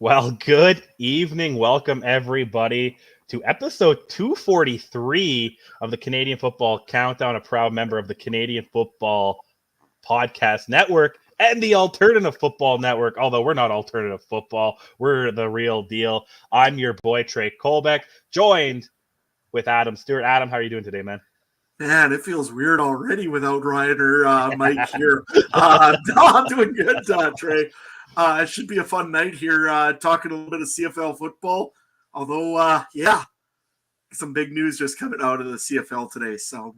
Well, good evening. Welcome, everybody, to episode 243 of the Canadian Football Countdown, a proud member of the Canadian Football Podcast Network and the Alternative Football Network. Although we're not alternative football, we're the real deal. I'm your boy, Trey Colbeck, joined with Adam Stewart. Adam, how are you doing today, man? Man, it feels weird already without Ryan or Mike here. No, I'm doing good, Trey. It should be a fun night here talking a little bit of CFL football. Although, some big news just coming out of the CFL today. So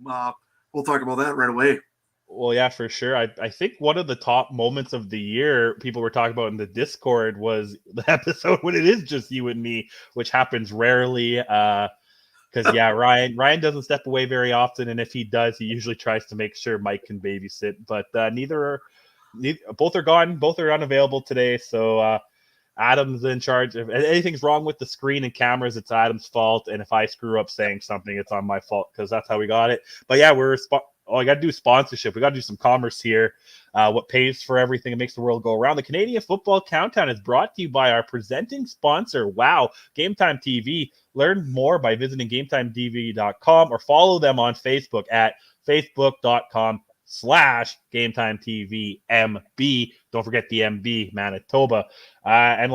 we'll talk about that right away. Well, yeah, for sure. I think one of the top moments of the year people were talking about in the Discord was the episode when it is just you and me, which happens rarely. Because Ryan doesn't step away very often, and if he does, he usually tries to make sure Mike can babysit. But both are gone, both are unavailable today. So Adam's in charge. If anything's wrong with the screen and cameras, it's Adam's fault, and if I screw up saying something, it's on my fault because that's how we got it. But yeah, I got to do sponsorship. We got to do some commerce here. What pays for everything and makes the world go around. The Canadian Football Countdown is brought to you by our presenting sponsor, Wow, Game Time TV. Learn more by visiting GameTimeTV.com or follow them on Facebook at facebook.com/GameTimeTVMB. Don't forget the MB, Manitoba. And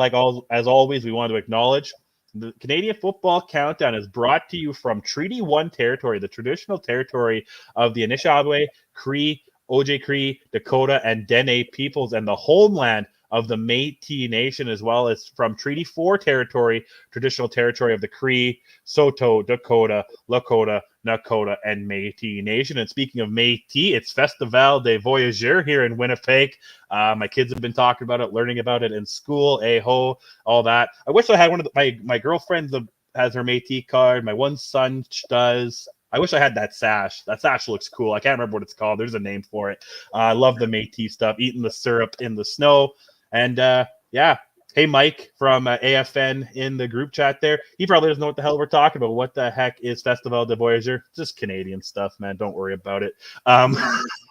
as always, we want to acknowledge the Canadian Football Countdown is brought to you from Treaty 1 territory, the traditional territory of the Anishinaabe, Cree, Ojibwe, Dakota, and Dene peoples, and the homeland of the Métis Nation, as well as from Treaty 4 territory, traditional territory of the Cree, Saulteaux, Dakota, Lakota, Nakota, and Métis Nation. And speaking of Métis, it's Festival des Voyageurs here in Winnipeg. My kids have been talking about it, learning about it in school, ho, all that. I wish I had one of my girlfriend has her Métis card. My one son does. I wish I had that sash. That sash looks cool. I can't remember what it's called. There's a name for it. I love the Métis stuff, eating the syrup in the snow. And hey, Mike from AFN in the group chat there. He probably doesn't know what the hell we're talking about. What the heck is Festival des Voyageurs? Just Canadian stuff, man. Don't worry about it.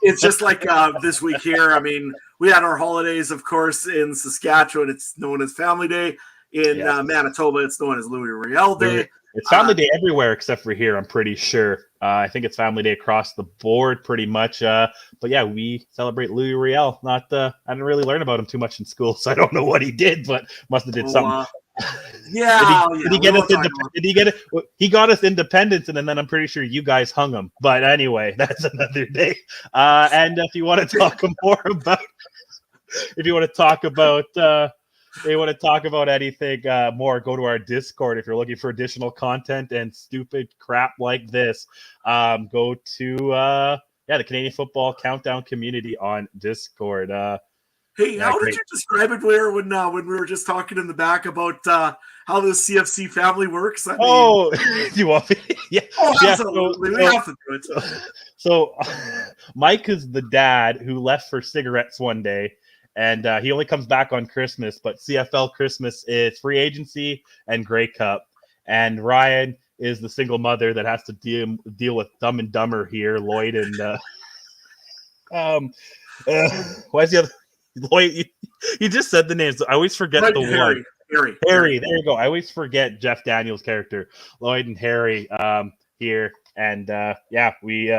It's just like this week here. I mean, we had our holidays, of course, in Saskatchewan. It's known as Family Day. In Manitoba, it's known as Louis Riel Day. It's Family Day everywhere except for here, I'm pretty sure. I think it's Family Day across the board pretty much. But yeah, we celebrate Louis Riel. I didn't really learn about him too much in school, so I don't know what he did, but must have did something. Did he get us He got us independence, and then I'm pretty sure you guys hung him. But anyway, that's another day. And if you want to talk more about anything more, go to our Discord. If you're looking for additional content and stupid crap like this, go to the Canadian Football Countdown community on Discord. Hey, how did you describe it when we were just talking in the back about how the CFC family works? Do you want me? Yeah. Absolutely. We have to do it. So Mike is the dad who left for cigarettes one day. And he only comes back on Christmas, but CFL Christmas is free agency and Grey Cup. And Ryan is the single mother that has to deal with Dumb and Dumber here, Lloyd and why is the other Lloyd? You just said the names. I always forget the one. Harry. There you go. I always forget Jeff Daniels' character, Lloyd and Harry here. And we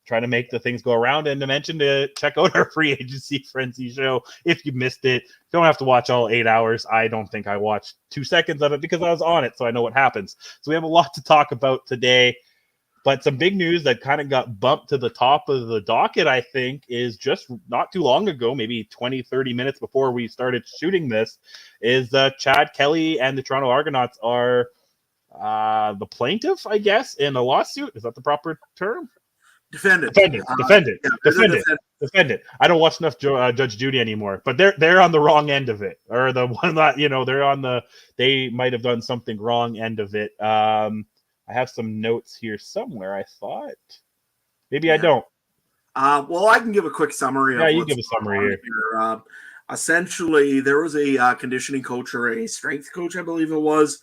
trying to make the things go around, and to mention to check out our free agency frenzy show if you missed it. You don't have to watch all 8 hours. I don't think I watched 2 seconds of it because I was on it, so I know what happens. So we have a lot to talk about today, but some big news that kind of got bumped to the top of the docket, I think, is just not too long ago, maybe 20-30 minutes before we started shooting this, is Chad Kelly and the Toronto Argonauts are the plaintiff, I guess, in a lawsuit. Is that the proper term? Defendant. I don't watch enough Judge Judy anymore, but they're on the wrong end of it, or the one that they're on they might have done something wrong end of it. I have some notes here somewhere. I thought maybe I don't. Well, I can give a quick summary. You give a summary here. Essentially, there was a conditioning coach or a strength coach, I believe it was.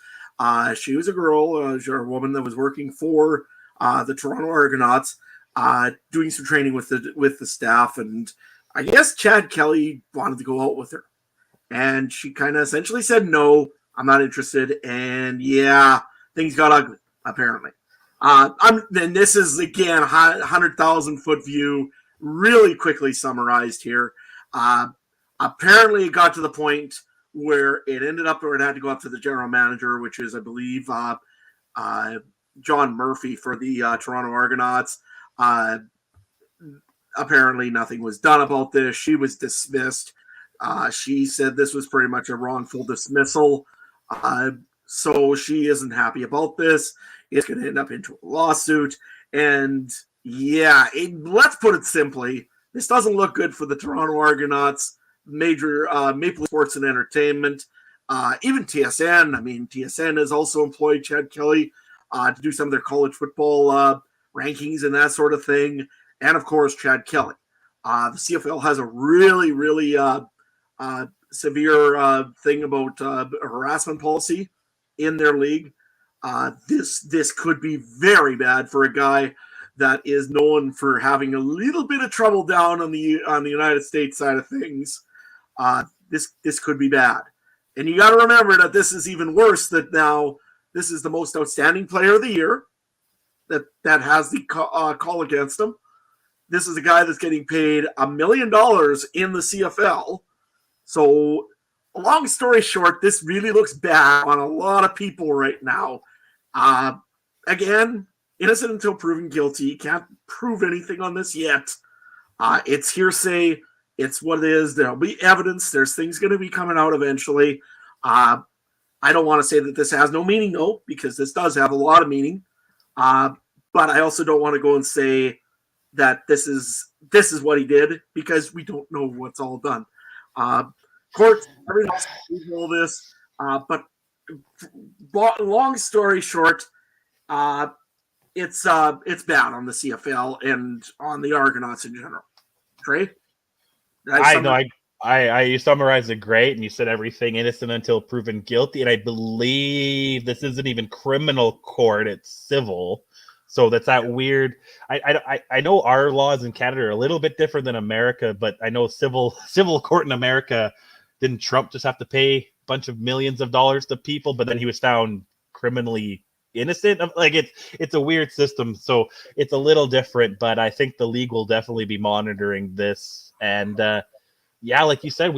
She was a girl, a woman that was working for the Toronto Argonauts. Doing some training with the staff, and I guess Chad Kelly wanted to go out with her. And she kind of essentially said, no, I'm not interested. And yeah, things got ugly, apparently. And this is, again, 100,000 foot view, really quickly summarized here. Apparently, it got to the point where it ended up where it had to go up to the general manager, which is, I believe, John Murphy for the Toronto Argonauts. Apparently, nothing was done about this. She was dismissed. She said this was pretty much a wrongful dismissal. So she isn't happy about this. It's going to end up into a lawsuit. And yeah, let's put it simply. This doesn't look good for the Toronto Argonauts, major Maple Sports and Entertainment, even TSN. I mean, TSN has also employed Chad Kelly to do some of their college football rankings and that sort of thing. And, of course, Chad Kelly. The CFL has a really, really severe thing about a harassment policy in their league. This could be very bad for a guy that is known for having a little bit of trouble down on the United States side of things. This could be bad, and you got to remember that this is even worse. That now this is the most outstanding player of the year that has the call against him. This is a guy that's getting paid $1 million in the CFL. So, long story short, this really looks bad on a lot of people right now. Again, innocent until proven guilty. Can't prove anything on this yet. It's hearsay. It's what it is. There'll be evidence. There's things going to be coming out eventually. I don't want to say that this has no meaning, though, because this does have a lot of meaning. But I also don't want to go and say that this is what he did, because we don't know what's all done. Courts, everything else, all this. But long story short, it's bad on the CFL and on the Argonauts in general. Trey? I know. You summarized it great, and you said everything innocent until proven guilty. And I believe this isn't even criminal court; it's civil. So that's that weird. I know our laws in Canada are a little bit different than America, but I know civil court in America. Didn't Trump just have to pay a bunch of millions of dollars to people, but then he was found criminally innocent? Like, it's a weird system, so it's a little different. But I think the league will definitely be monitoring this. And yeah, like you said,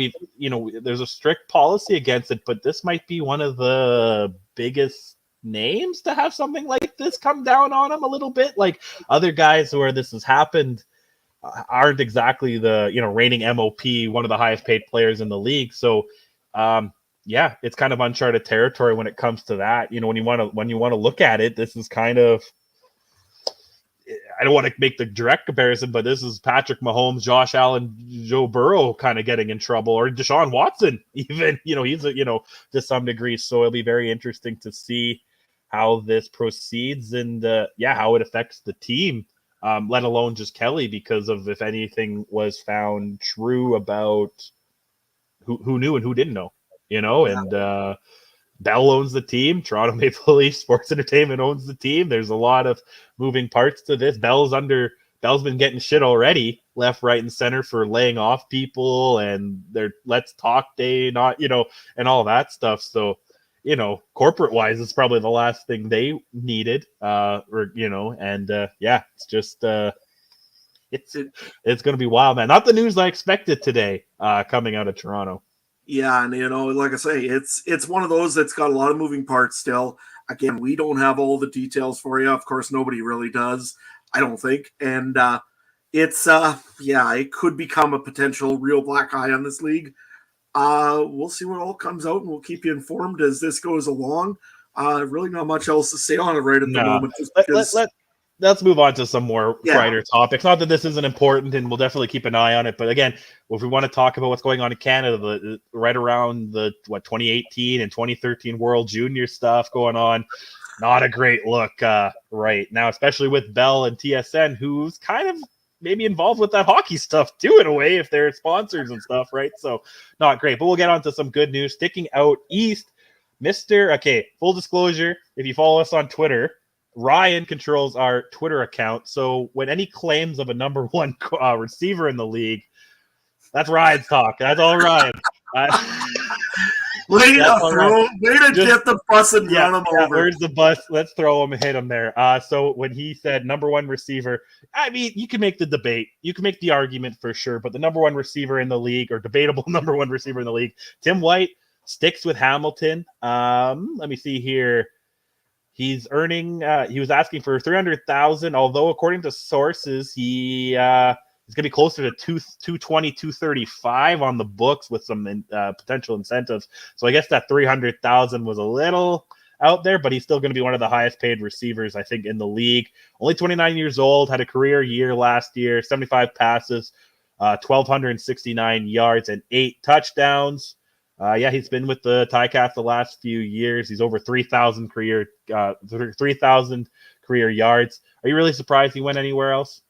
there's a strict policy against it, but this might be one of the biggest names to have something like this come down on him a little bit. Like, other guys where this has happened aren't exactly the reigning MOP, one of the highest paid players in the league. So yeah, it's kind of uncharted territory when it comes to that. When you want to look at it, this is kind of, I don't want to make the direct comparison, but this is Patrick Mahomes, Josh Allen, Joe Burrow kind of getting in trouble, or Deshaun Watson even. He's to some degree. So it'll be very interesting to see how this proceeds and how it affects the team. Let alone just Kelly, because of if anything was found true about who knew and who didn't know, and Bell owns the team. Toronto Maple Leafs Sports Entertainment owns the team. There's a lot of moving parts to this. Bell's been getting shit already, left, right, and center for laying off people and their Let's Talk Day, and all that stuff. So, corporate wise, it's probably the last thing they needed. It's just it's going to be wild, man. Not the news I expected today coming out of Toronto. Yeah, and like I say, it's one of those that's got a lot of moving parts still. Again, we don't have all the details for you. Of course, nobody really does, I don't think. And it could become a potential real black eye on this league. We'll see what all comes out, and we'll keep you informed as this goes along. Really not much else to say on it right at the moment. Just because... Let's move on to some more brighter topics. Not that this isn't important, and we'll definitely keep an eye on it. But again, if we want to talk about what's going on in Canada, right around the 2018 and 2013 World Junior stuff going on, not a great look right now, especially with Bell and TSN, who's kind of maybe involved with that hockey stuff too, in a way, if they're sponsors and stuff, right? So not great. But we'll get on to some good news. Sticking out east, full disclosure, if you follow us on Twitter, Ryan controls our Twitter account. So when any claims of a number one receiver in the league, that's Ryan's talk. That's all Ryan. Way That's all right. to get the bus and run him over. Where's the bus? Let's throw him and hit him there. So when he said number one receiver, I mean, you can make the debate. You can make the argument for sure, but the number one receiver in the league, or debatable number one receiver in the league, Tim White, sticks with Hamilton. Let me see here. He's earning. He was asking for 300,000, although according to sources, he's going to be closer to 220, 235 on the books with some potential incentives. So I guess that 300,000 was a little out there, but he's still going to be one of the highest paid receivers, I think, in the league. Only 29 years old, had a career year last year, 75 passes, 1,269 yards, and 8 touchdowns. He's been with the Ticats the last few years. He's over 3,000 career yards. Are you really surprised he went anywhere else?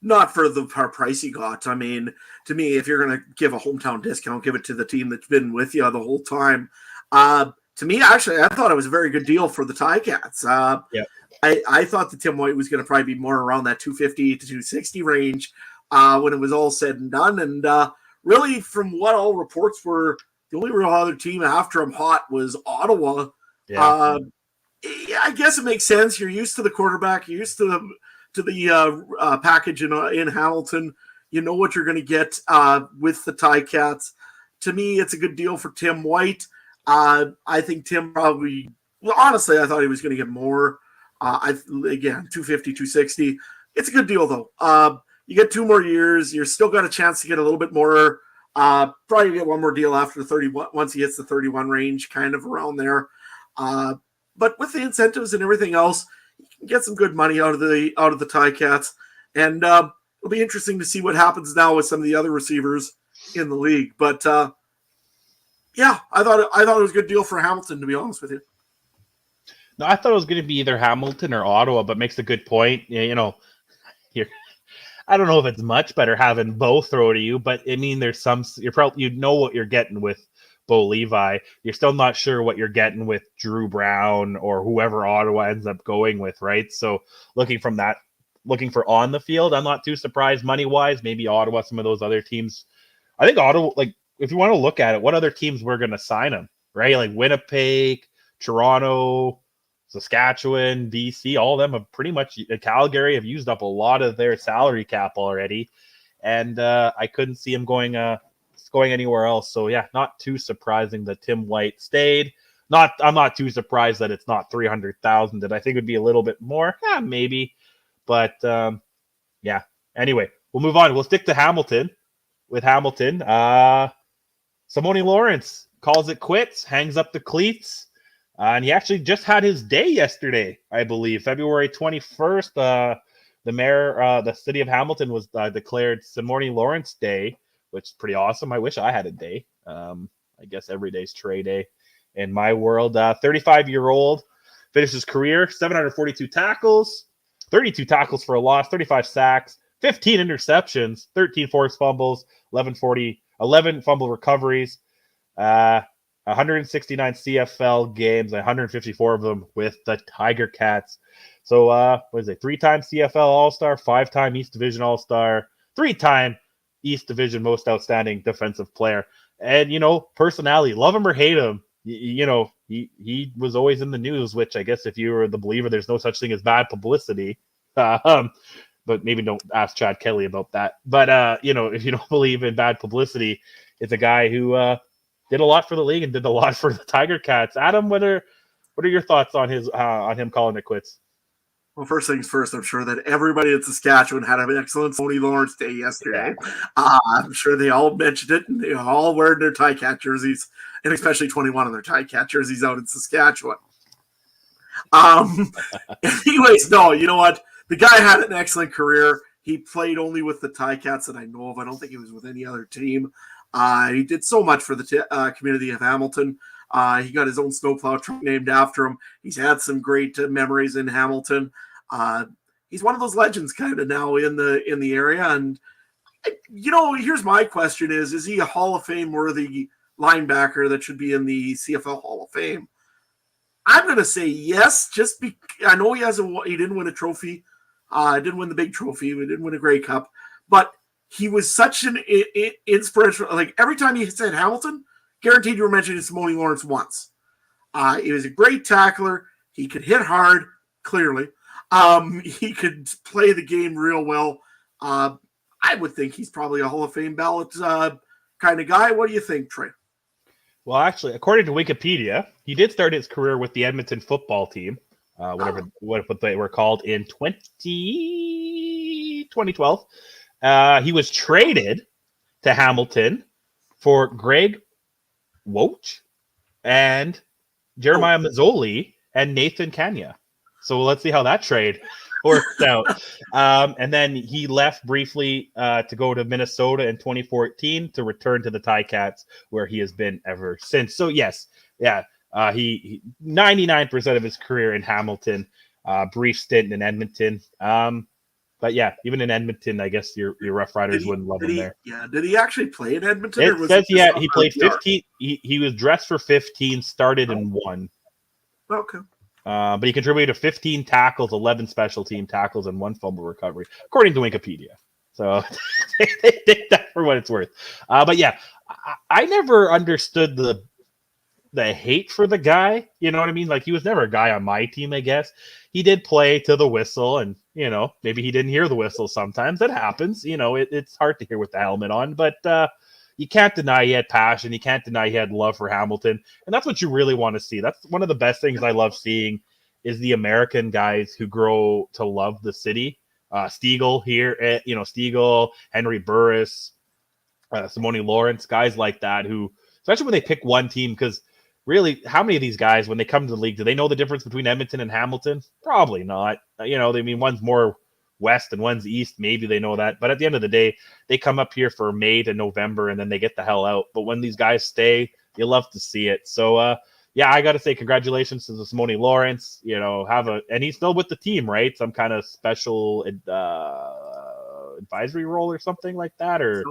Not for the price he got. I mean, to me, if you're going to give a hometown discount, give it to the team that's been with you the whole time. To me, actually, I thought it was a very good deal for the Ticats. I thought that Tim White was going to probably be more around that 250 to 260 range when it was all said and done. And really, from what all reports were, the only real other team after him hot was Ottawa. I guess it makes sense. You're used to the quarterback. You're used to the package in Hamilton. You know what you're going to get with the Ticats. To me, it's a good deal for Tim White. I think Tim probably, honestly, I thought he was going to get more. Again, 250, 260. It's a good deal, though. You get 2 more years. You're still got a chance to get a little bit more. Probably get one more deal after 31, once he hits the 31 range, kind of around there. But with the incentives and everything else, you can get some good money out of the Ticats. And it'll be interesting to see what happens now with some of the other receivers in the league. But I thought it was a good deal for Hamilton, to be honest with you. No, I thought it was going to be either Hamilton or Ottawa, but makes a good point. I don't know if it's much better having both throw to you, but I mean, there's some, you know what you're getting with Bo Levi. You're still not sure what you're getting with Drew Brown or whoever Ottawa ends up going with, right? So looking for on the field, I'm not too surprised money wise. Maybe Ottawa, some of those other teams. I think Ottawa, like if you want to look at it, what other teams were going to sign him, right? Like Winnipeg, Toronto, Saskatchewan, BC, all of them have pretty much, Calgary have used up a lot of their salary cap already. And I couldn't see him going anywhere else. So yeah, not too surprising that Tim White stayed. I'm not too surprised that it's not 300,000. That I think would be a little bit more. Yeah, maybe. But Anyway, we'll move on. We'll stick to Hamilton. With Hamilton, Simone Lawrence calls it quits, hangs up the cleats. And he actually just had his day yesterday, I believe, February 21st. The mayor, the city of Hamilton was declared Simone Lawrence Day, which is pretty awesome. I wish I had a day. I guess every day's Trey Day in my world. 35-year-old finished his career, 742 tackles, 32 tackles for a loss, 35 sacks, 15 interceptions, 13 forced fumbles, 11 fumble recoveries. 169 CFL games, 154 of them with the Tiger Cats. So, 3-time CFL All-Star, 5-time East Division All-Star, 3-time East Division Most Outstanding Defensive Player. And, personality, love him or hate him, he was always in the news, which I guess if you were the believer, there's no such thing as bad publicity. But maybe don't ask Chad Kelly about that. But, if you don't believe in bad publicity, it's a guy who did a lot for the league and did a lot for the Tiger Cats. Adam, what are your thoughts on him calling it quits? Well, first things first, I'm sure that everybody in Saskatchewan had an excellent Simone Lawrence Day yesterday. Yeah. I'm sure they all mentioned it, and they all wearing their Ticat jerseys, and especially 21 of their Ticat jerseys out in Saskatchewan. Anyways, no, you know what? The guy had an excellent career. He played only with the Ticats that I know of. I don't think he was with any other team. He did so much for the community of Hamilton. He got his own snowplow truck named after him. He's had some great memories in Hamilton. He's one of those legends kind of now in the area. And, here's my question is he a Hall of Fame worthy linebacker that should be in the CFL Hall of Fame? I'm going to say yes, just because I know he didn't win a trophy. Didn't win the big trophy. We didn't win a Grey Cup, but he was such an inspirational. Like every time he said Hamilton, guaranteed you were mentioning Simone Lawrence once. He was a great tackler. He could hit hard, clearly. He could play the game real well. I would think he's probably a Hall of Fame ballot kind of guy. What do you think, Trey? Well, actually, according to Wikipedia, he did start his career with the Edmonton football team, what they were called, in 2012. He was traded to Hamilton for Greg Woch and Jeremiah Mazzoli and Nathan Kanya. So let's see how that trade worked out. And then he left briefly to go to Minnesota in 2014 to return to the Ticats, where he has been ever since. So yes, he 99% of his career in Hamilton, brief stint in Edmonton. But yeah, even in Edmonton, I guess your Rough Riders wouldn't love him there. Yeah, did he actually play in Edmonton? It says he played 15. He was dressed for 15, started in 1. Okay. But he contributed to 15 tackles, 11 special team tackles, and 1 fumble recovery, according to Wikipedia. So they take that for what it's worth. But yeah, I never understood the hate for the guy. You know what I mean? Like, he was never a guy on my team, I guess. He did play to the whistle, and, maybe he didn't hear the whistle sometimes. That happens. It's hard to hear with the helmet on, but you can't deny he had passion. You can't deny he had love for Hamilton, and that's what you really want to see. That's one of the best things I love seeing is the American guys who grow to love the city. Stiegel here, Stiegel, Henry Burris, Simone Lawrence, guys like that who, especially when they pick one team, because really, how many of these guys, when they come to the league, do they know the difference between Edmonton and Hamilton? Probably not. One's more west and one's east. Maybe they know that. But at the end of the day, they come up here for May to November, and then they get the hell out. But when these guys stay, you love to see it. So, I got to say congratulations to Simone Lawrence. And he's still with the team, right? Some kind of special advisory role or something like that, or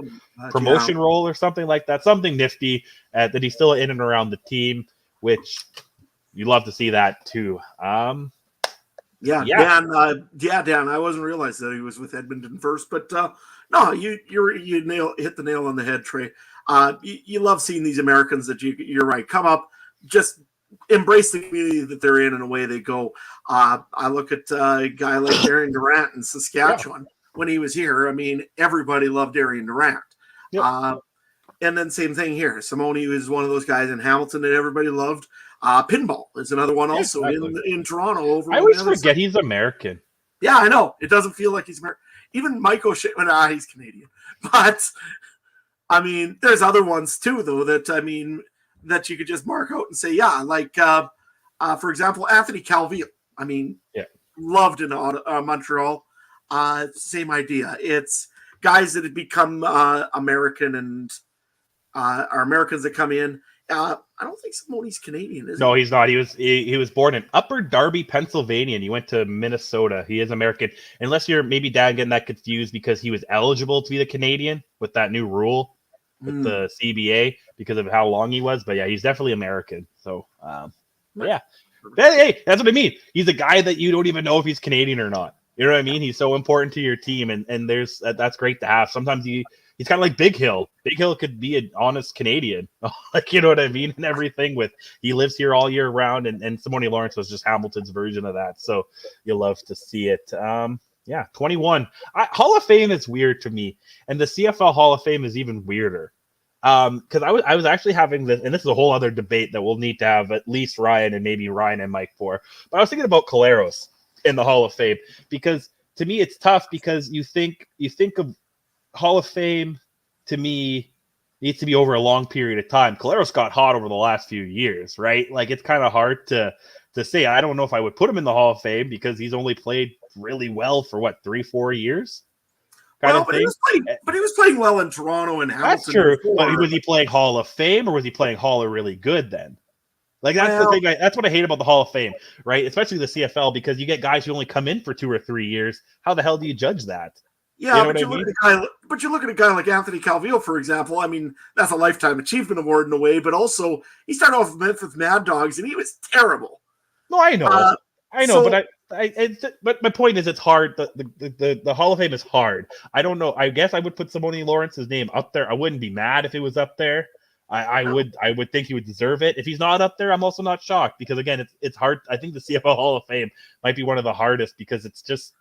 promotion role or something like that. Something nifty that he's still in and around the team, which you love to see that too. Dan, I wasn't realized that he was with Edmonton first, but no, you hit the nail on the head, Trey. You love seeing these Americans that you're right, come up, just embrace the community that they're in and away they go. I look at a guy like Darian Durant in Saskatchewan. When he was here, everybody loved Darian Durant. Yep. And then same thing here. Simone was one of those guys in Hamilton that everybody loved. Pinball is another one also in Toronto. Over I always forget he's American. Yeah, I know. It doesn't feel like he's American. Even Mike O'Shea, he's Canadian. But, there's other ones too, though, that you could just mark out and say, like, for example, Anthony Calvillo. Loved in Montreal. Same idea. It's guys that have become American and are Americans that come in. I don't think Simone's Canadian, is he? No, he's not. He was born in Upper Darby, Pennsylvania, and he went to Minnesota. He is American. Unless you're maybe Dan getting that confused because he was eligible to be the Canadian with that new rule with the CBA because of how long he was. But yeah, he's definitely American. So yeah. Hey, that's what I mean. He's a guy that you don't even know if he's Canadian or not. You know what I mean? He's so important to your team, and there's that's great to have. Sometimes he's kind of like Big Hill. Big Hill could be an honest Canadian, like, you know what I mean, and everything. He lives here all year round, and Simone Lawrence was just Hamilton's version of that. So you love to see it. 21 Hall of Fame is weird to me, and the CFL Hall of Fame is even weirder. Because I was actually having this, and this is a whole other debate that we'll need to have at least Ryan and maybe Ryan and Mike for. But I was thinking about Collaros in the Hall of Fame, because to me it's tough, because you think of Hall of Fame, to me, needs to be over a long period of time. Collaros got hot over the last few years, right? Like, it's kind of hard to say. I don't know if I would put him in the Hall of Fame because he's only played really well for 3-4 years. He was playing well in Toronto and Hamilton. That's true. Before. But was he playing Hall of Fame, or was he playing Hall of really good then? Like, that's the thing. That's what I hate about the Hall of Fame, right? Especially the CFL, because you get guys who only come in for 2 or 3 years. How the hell do you judge that? Yeah, but you look at a guy like Anthony Calvillo, for example. That's a lifetime achievement award in a way, but also he started off with Memphis Mad Dogs, and he was terrible. No, I know, but my point is, it's hard. The Hall of Fame is hard. I don't know. I guess I would put Simone Lawrence's name up there. I wouldn't be mad if it was up there. I would think he would deserve it. If he's not up there, I'm also not shocked because again, it's hard. I think the CFL Hall of Fame might be one of the hardest because it's just,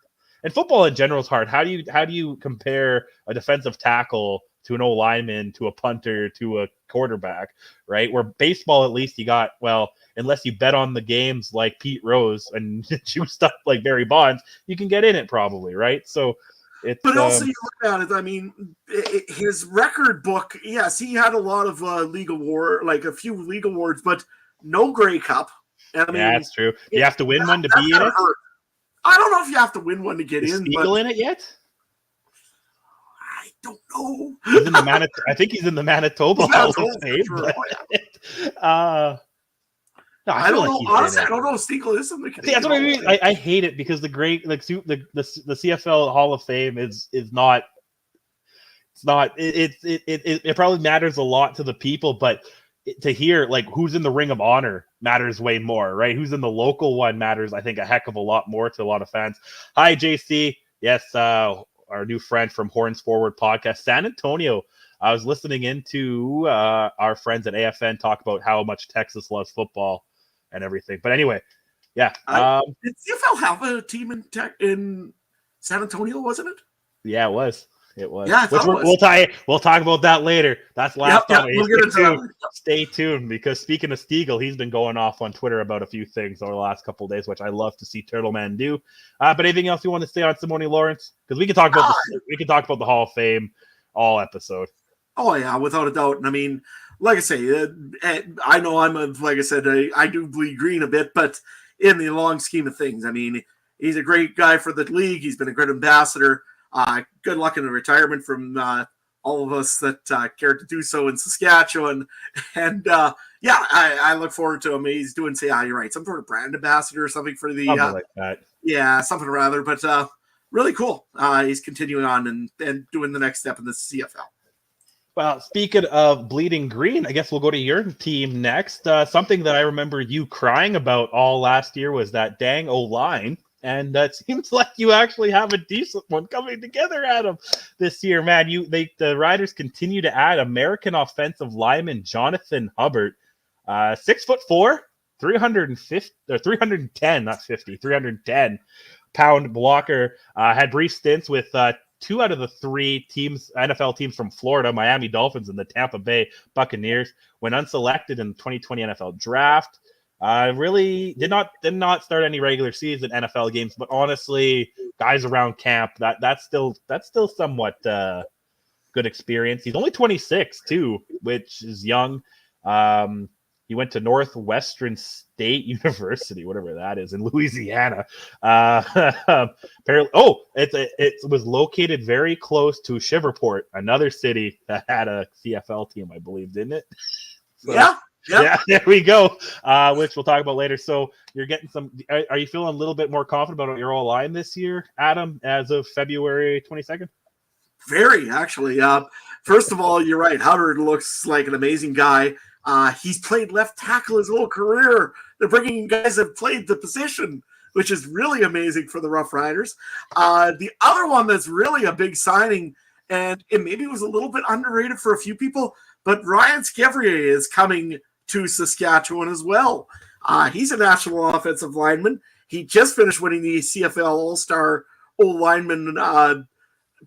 and football in general is hard. How do you compare a defensive tackle to an old lineman to a punter to a quarterback, right? Where baseball, at least you got, well, unless you bet on the games like Pete Rose and choose stuff like Barry Bonds, you can get in it probably, right? So it's. But also, you look at it. I mean, his record book. Yes, he had a lot of league award, like a few league awards, but no Grey Cup. I mean, yeah, that's true. You have to win one to be in it. Hurt. I don't know if you have to win one to get in. Spiegel in it yet? I don't know. He's in the I think he's in the Manitoba Hall of Fame. Sure. No, I don't know. Honestly, I don't know if Stiegel is in the Canadian. That's what I mean. I hate it because the CFL Hall of Fame is not. It's not. It probably matters a lot to the people, but to hear like who's in the Ring of Honor matters way more, right? Who's in the local one matters, I think, a heck of a lot more to a lot of fans. Hi, JC. Yes, our new friend from Horns Forward podcast, San Antonio. I was listening into our friends at AFN talk about how much Texas loves football and everything. But anyway, yeah. Did CFL have a team in San Antonio, wasn't it? Yeah, it was. It was. Yeah, we'll talk about that later. That's last time. We'll get into that. Stay tuned because speaking of Stiegel, he's been going off on Twitter about a few things over the last couple of days, which I love to see Turtleman do. But anything else you want to say on Simone Lawrence? Because we can talk about the Hall of Fame all episode. Oh yeah, without a doubt. And I mean, like I say, I know like I said, I do bleed green a bit, but in the long scheme of things, I mean, he's a great guy for the league. He's been a great ambassador. Good luck in the retirement from all of us that cared to do so in Saskatchewan. And I look forward to him. He's doing, you're right, some sort of brand ambassador or something for the something like that. Yeah, something or other. But really cool. He's continuing on and doing the next step in the CFL. Well, speaking of bleeding green, I guess we'll go to your team next. Something that I remember you crying about all last year was that dang O-line. And it seems like you actually have a decent one coming together, Adam, this year, man. The Riders continue to add American offensive lineman Jonathan Hubbard, 6'4", 310 pound blocker. Had brief stints with 2 out of the 3 NFL teams from Florida, Miami Dolphins and the Tampa Bay Buccaneers. When unselected in the 2020 NFL Draft. Really did not start any regular season NFL games, but honestly, guys around camp, that's still somewhat good experience. He's only 26 too, which is young. He went to Northwestern State University, whatever that is, in Louisiana. Apparently, it was located very close to Shiverport, another city that had a CFL team, I believe, didn't it? So, yeah. Yeah, there we go. Which we'll talk about later. So you're getting some. Are you feeling a little bit more confident about your O-line this year, Adam, as of February 22nd? Very, actually. First of all, you're right. Hubbard looks like an amazing guy. He's played left tackle his whole career. They're bringing guys that have played the position, which is really amazing for the Rough Riders. The other one that's really a big signing, and it maybe was a little bit underrated for a few people, but Ryan Scevrier is coming to Saskatchewan as well. He's a national offensive lineman. He just finished winning the CFL All-Star O-Lineman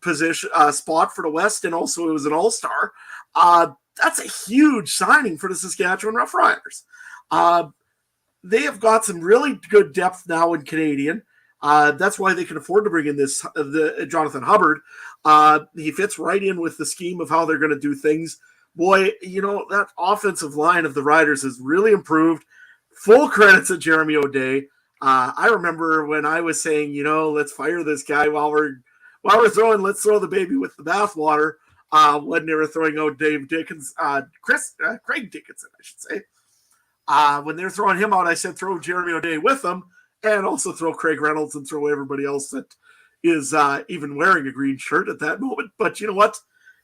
position spot for the West, and also it was an All-Star. That's a huge signing for the Saskatchewan Roughriders. They have got some really good depth now in Canadian. That's why they can afford to bring in the Jonathan Hubbard. He fits right in with the scheme of how they're going to do things. Boy, that offensive line of the Riders has really improved. Full credit to Jeremy O'Day. I remember when I was saying, let's fire this guy while we're throwing, let's throw the baby with the bathwater. When they were throwing out Craig Dickinson, I should say. When they were throwing him out, I said throw Jeremy O'Day with them, and also throw Craig Reynolds and throw everybody else that is even wearing a green shirt at that moment. But you know what?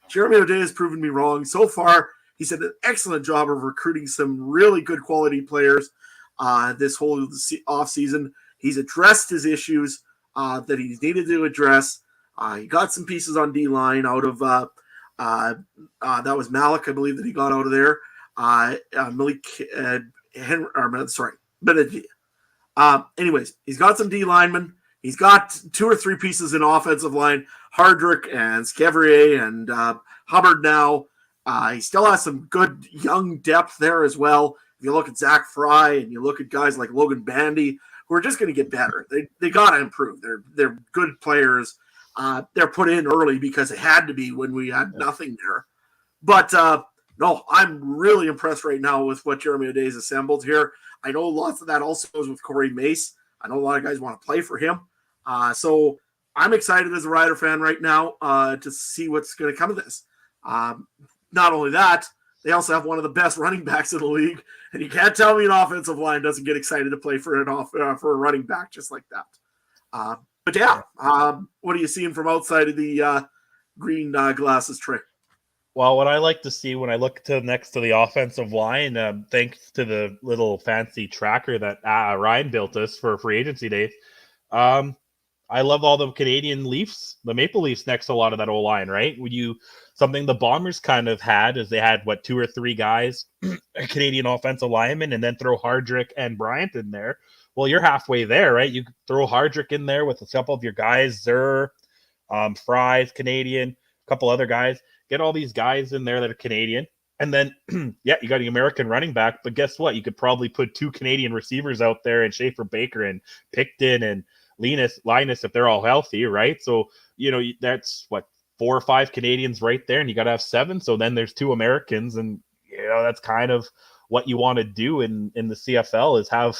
Jeremy O'Day has proven me wrong. So far, he's did an excellent job of recruiting some really good quality players this whole offseason. He's addressed his issues that he's needed to address. He got some pieces on D-line out of That was Malik, I believe, that he got out of there. Malik Henry, Benedict. Anyways, he's got some D linemen. He's got 2 or 3 pieces in offensive line, Hardrick and Scevrier and Hubbard now. He still has some good young depth there as well. If you look at Zach Fry and you look at guys like Logan Bandy, who are just going to get better. They got to improve. They're good players. They're put in early because it had to be when we had nothing there. But no, I'm really impressed right now with what Jeremy O'Day's assembled here. I know lots of that also is with Corey Mace. I know a lot of guys want to play for him. So I'm excited as a Rider fan right now to see what's going to come of this. Not only that, they also have one of the best running backs in the league, and you can't tell me an offensive line doesn't get excited to play for a running back just like that. But yeah, what are you seeing from outside of the green glasses, Trey? Well, what I like to see when I look to next to the offensive line, thanks to the little fancy tracker that Ryan built us for free agency days, I love all the Canadian Leafs, the Maple Leafs next to a lot of that O-line, right? Something the Bombers kind of had is they had, 2 or 3 guys, Canadian offensive linemen, and then throw Hardrick and Bryant in there. Well, you're halfway there, right? You throw Hardrick in there with a couple of your guys, Zur, Fry's Canadian, a couple other guys. Get all these guys in there that are Canadian. And then, yeah, you got an American running back, but guess what? You could probably put 2 Canadian receivers out there and Schaefer Baker and Picton and Linus if they're all healthy, right? So, that's 4 or 5 Canadians right there, and you got to have 7. So then there's 2 Americans, and that's kind of what you want to do in the CFL is have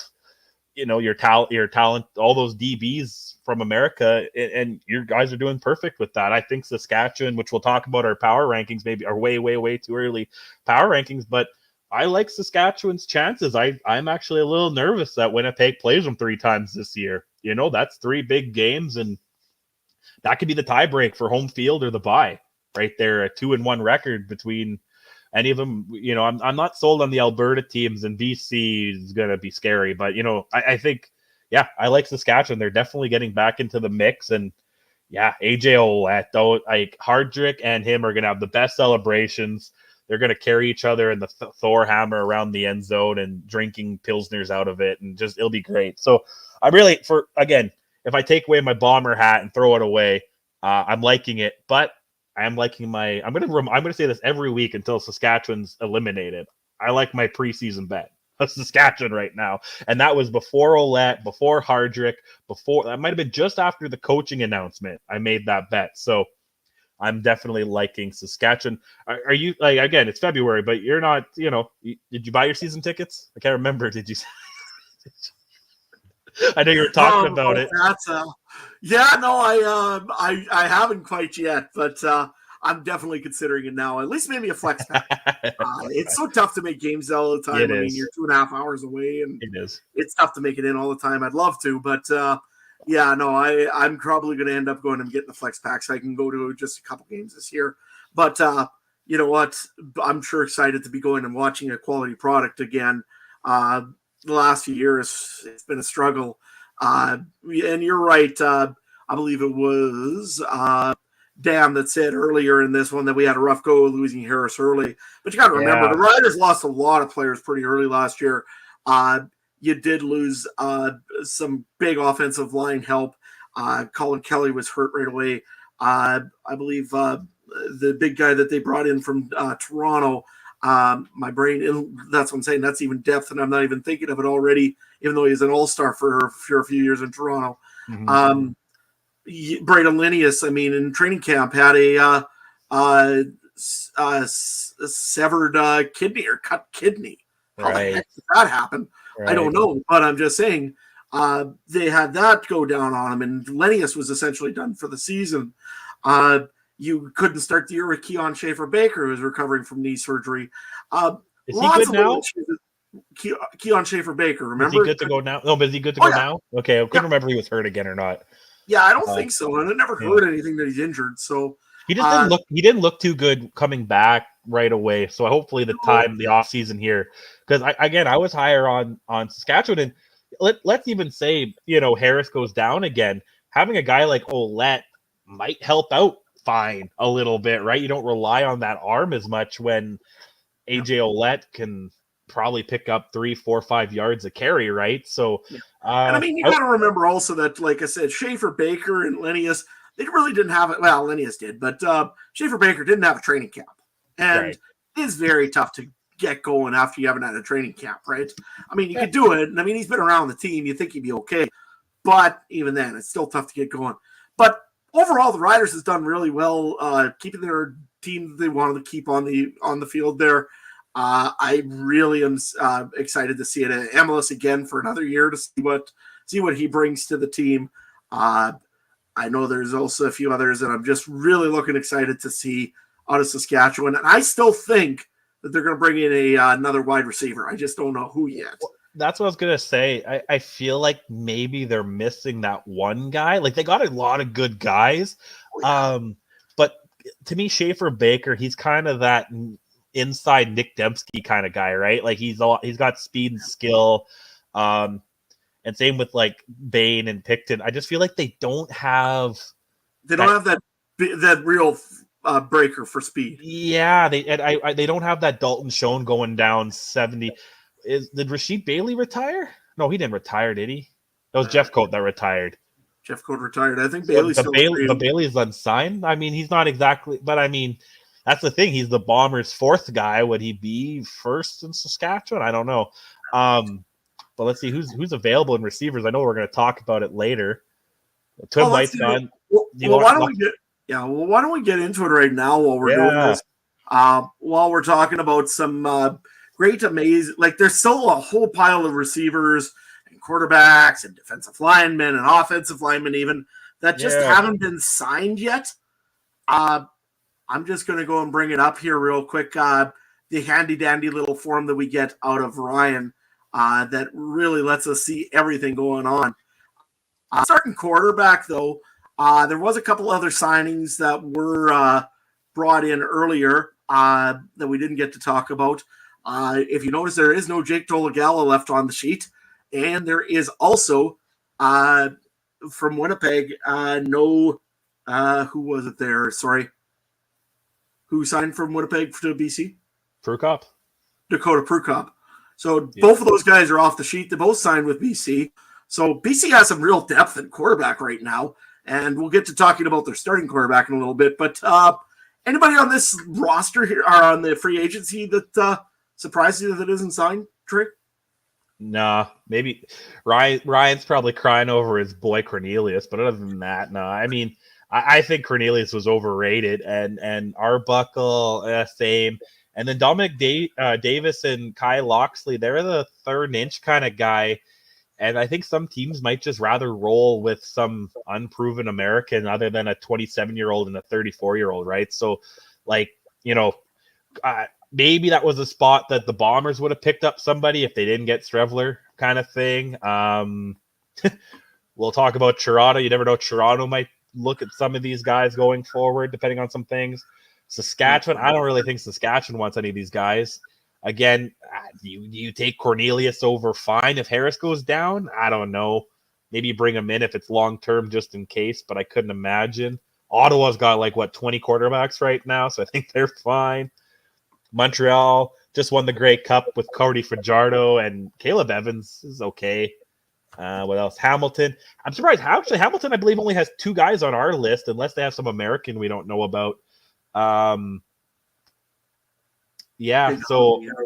your talent, all those DBs from America, and your guys are doing perfect with that. I think Saskatchewan, which we'll talk about our power rankings, maybe are way, way, way too early power rankings, but I like Saskatchewan's chances. I'm actually a little nervous that Winnipeg plays them 3 times this year. That's 3 big games, and that could be the tiebreak for home field or the bye right there. A 2-1 record between any of them. I'm not sold on the Alberta teams, and BC is going to be scary, but I think, yeah, I like Saskatchewan. They're definitely getting back into the mix, and yeah, AJ Ouellette, though, like Hardrick and him are going to have the best celebrations. They're going to carry each other in the Thor hammer around the end zone and drinking Pilsners out of it, and it'll be great. So I'm really, if I take away my Bomber hat and throw it away, I'm liking it, but I'm liking I'm going to say this every week until Saskatchewan's eliminated. I like my preseason bet of Saskatchewan right now, and that was before Ouellette, before Hardrick, that might have been just after the coaching announcement. I made that bet, so I'm definitely liking Saskatchewan. Are you, again, it's February, but you're not, did you buy your season tickets? I can't remember. Did you? I know you were talking about it. I haven't quite yet, but I'm definitely considering it now. At least maybe a flex pack. It's so tough to make games all the time. You're 2.5 hours away, and it's tough to make it in all the time. I'd love to, but I'm probably going to end up going and getting the flex pack so I can go to just a couple games this year. But you know what? I'm sure excited to be going and watching a quality product again. The last few years, it's been a struggle. And you're right. I believe it was Dan that said earlier in this one that we had a rough go losing Harris early. But you got to remember, the Riders lost a lot of players pretty early last year. You did lose some big offensive line help. Colin Kelly was hurt right away. I believe the big guy that they brought in from Toronto, my brain, that's what I'm saying. That's even depth, and I'm not even thinking of it already, even though he's an all-star for a few years in Toronto. Mm-hmm. Braden Linnaeus, in training camp had a severed kidney or cut kidney. How the heck did that happen? Right. I don't know, but I'm just saying they had that go down on him, and Linnaeus was essentially done for the season. You couldn't start the year with Keon Schaefer-Baker, who's recovering from knee surgery. Is he good now? Keon Schaefer-Baker, remember? Is he good to go now? No, but is he good to go now? Okay, I couldn't remember if he was hurt again or not. Yeah, I don't think so, and I never heard anything that he's injured. So he just didn't look too good coming back right away. So hopefully the offseason here, because I was higher on Saskatchewan, and let's even say Harris goes down again. Having a guy like Ouellette might help out fine a little bit, right? You don't rely on that arm as much when AJ Ouellette can probably pick up 3, 4, 5 yards a carry, right? So, and I mean, you got to remember also that, like I said, Schaefer Baker and Linnaeus, they really didn't have it. Well, Linnaeus did, but Schaefer Baker didn't have a training camp, and it's very tough to get going after you haven't had a training camp, right? I mean, you could do it, and I mean, he's been around the team. You think he'd be okay, but even then, it's still tough to get going. But overall, the Riders has done really well, keeping their team they wanted to keep on the field there. I really am excited to see it at MLS again for another year to see what he brings to the team. I know there's also a few others that I'm just really looking excited to see out of Saskatchewan, and I still think that they're going to bring in another wide receiver. I just don't know who yet. Well, that's what I was going to say. I feel like maybe they're missing that one guy. Like, they got a lot of good guys. But to me, Schaefer Baker, he's kind of that inside Nick Dembski kind of guy, right? Like, he's got speed and skill. And same with like Bain and Picton. I just feel like they don't have that real breaker for speed. Yeah, they don't have that Dalton Schoen going down 70. Did Rasheed Bailey retire? No, he didn't retire, did he? That was Jeff Coat that retired. Jeff Coat retired. I think Bailey's still Bailey's unsigned. I mean, he's not exactly, but I mean, that's the thing. He's the Bombers' fourth guy. Would he be first in Saskatchewan? I don't know. But let's see who's available in receivers. I know we're going to talk about it later. Tim White's gone. Why don't we get into it right now while we're doing this? While we're talking about some great, amazing, like there's still a whole pile of receivers and quarterbacks and defensive linemen and offensive linemen even that just haven't been signed yet. I'm just going to go and bring it up here real quick. The handy dandy little form that we get out of Ryan that really lets us see everything going on. Starting quarterback, though, there was a couple other signings that were brought in earlier that we didn't get to talk about. If you notice, there is no Jake Dolegala left on the sheet. And there is also, from Winnipeg, who was it there? Sorry. Who signed from Winnipeg to BC? Prukop. Dakota Prukop. So both of those guys are off the sheet. They both signed with BC. So BC has some real depth at quarterback right now. And we'll get to talking about their starting quarterback in a little bit. But anybody on this roster here or on the free agency that surprised you that it isn't signed, Trey? Nah, maybe Ryan's probably crying over his boy Cornelius. But other than that, no. I mean, I think Cornelius was overrated. And Arbuckle, same. And then Dominic Davis and Kai Loxley, they're the third inch kind of guy. And I think some teams might just rather roll with some unproven American other than a 27-year-old and a 34-year-old, right? So, like, maybe that was a spot that the Bombers would have picked up somebody if they didn't get Strevler kind of thing. We'll talk about Toronto. You never know. Toronto might look at some of these guys going forward, depending on some things. Saskatchewan, I don't really think Saskatchewan wants any of these guys. Again, do you take Cornelius over Fine if Harris goes down? I don't know. Maybe you bring him in if it's long-term just in case, but I couldn't imagine. Ottawa's got 20 quarterbacks right now, so I think they're fine. Montreal just won the Grey Cup with Cody Fajardo, and Caleb Evans is okay. What else? Hamilton. I'm surprised. Actually, Hamilton, I believe, only has 2 guys on our list, unless they have some American we don't know about. So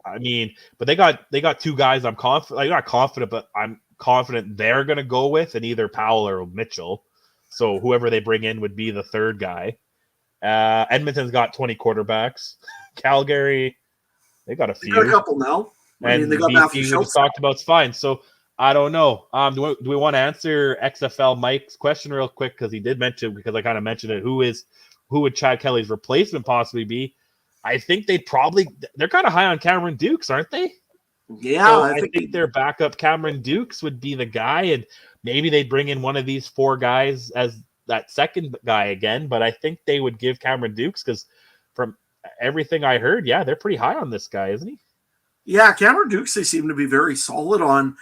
I mean, but they got 2 guys I'm confident. I'm not confident, but I'm confident they're gonna go with, and either Powell or Mitchell. So whoever they bring in would be the third guy. Edmonton's got 20 quarterbacks. Calgary, they got a few. They got a couple now. They got Matthew Schultz. We just talked about it's fine. So I don't know. Do we want to answer XFL Mike's question real quick, because he did mention, because I kind of mentioned it, who would Chad Kelly's replacement possibly be? I think they're kind of high on Cameron Dukes, aren't they? Yeah. So I think their backup Cameron Dukes would be the guy, and maybe they'd bring in one of these 4 guys as that second guy again, but I think they would give Cameron Dukes, because from everything I heard, they're pretty high on this guy, isn't he? Yeah, Cameron Dukes, they seem to be very solid on.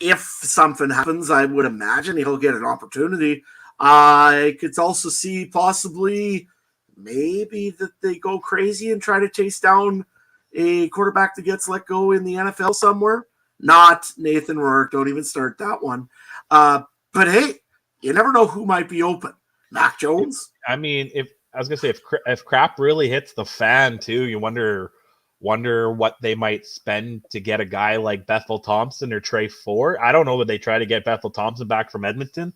If something happens, I would imagine he'll get an opportunity. I could also see possibly maybe that they go crazy and try to chase down a quarterback that gets let go in the NFL somewhere. Not Nathan Rourke. Don't even start that one. But hey, you never know who might be open. Mac Jones. I mean, if crap really hits the fan too, you wonder what they might spend to get a guy like Bethel Thompson or Trey Ford. I don't know, would they try to get Bethel Thompson back from Edmonton,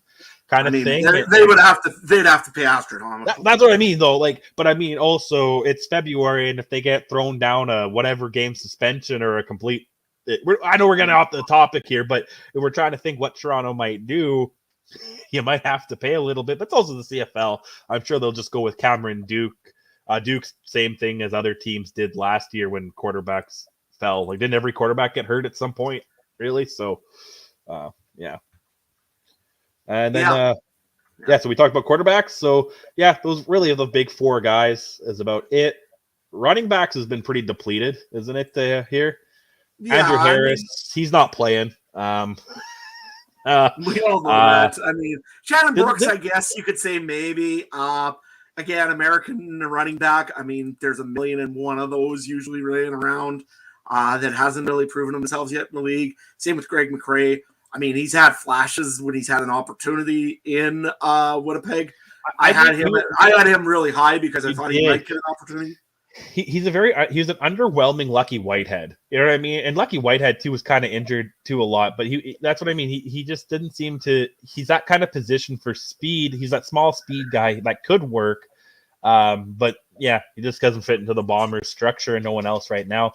thing? They'd have to pay astronomical. That's what I mean, though. But I mean, also it's February, and if they get thrown down a whatever game suspension or a complete, I know we're getting off the topic here, but if we're trying to think what Toronto might do, you might have to pay a little bit. But it's also the CFL. I'm sure they'll just go with Cameron Duke. Duke's same thing as other teams did last year when quarterbacks fell. Like, didn't every quarterback get hurt at some point? Really? So, yeah. And then, so we talked about quarterbacks. So, yeah, those really are the big four guys is about it. Running backs has been pretty depleted, isn't it, here? Yeah, Andrew Harris, he's not playing. We all know that. I mean, Shannon Brooks, I guess you could say maybe. Again, American running back. I mean, there's 1,000,001 of those usually running around that hasn't really proven themselves yet in the league. Same with Greg McCrae. I mean, he's had flashes when he's had an opportunity in Winnipeg. I had him really high because I thought he might get an opportunity. He's an underwhelming Lucky Whitehead. You know what I mean? And Lucky Whitehead too was kind of injured too a lot, but that's what I mean. He just didn't seem to. He's that kind of position for speed. He's that small speed guy that could work, but yeah, he just doesn't fit into the Bombers structure and no one else right now.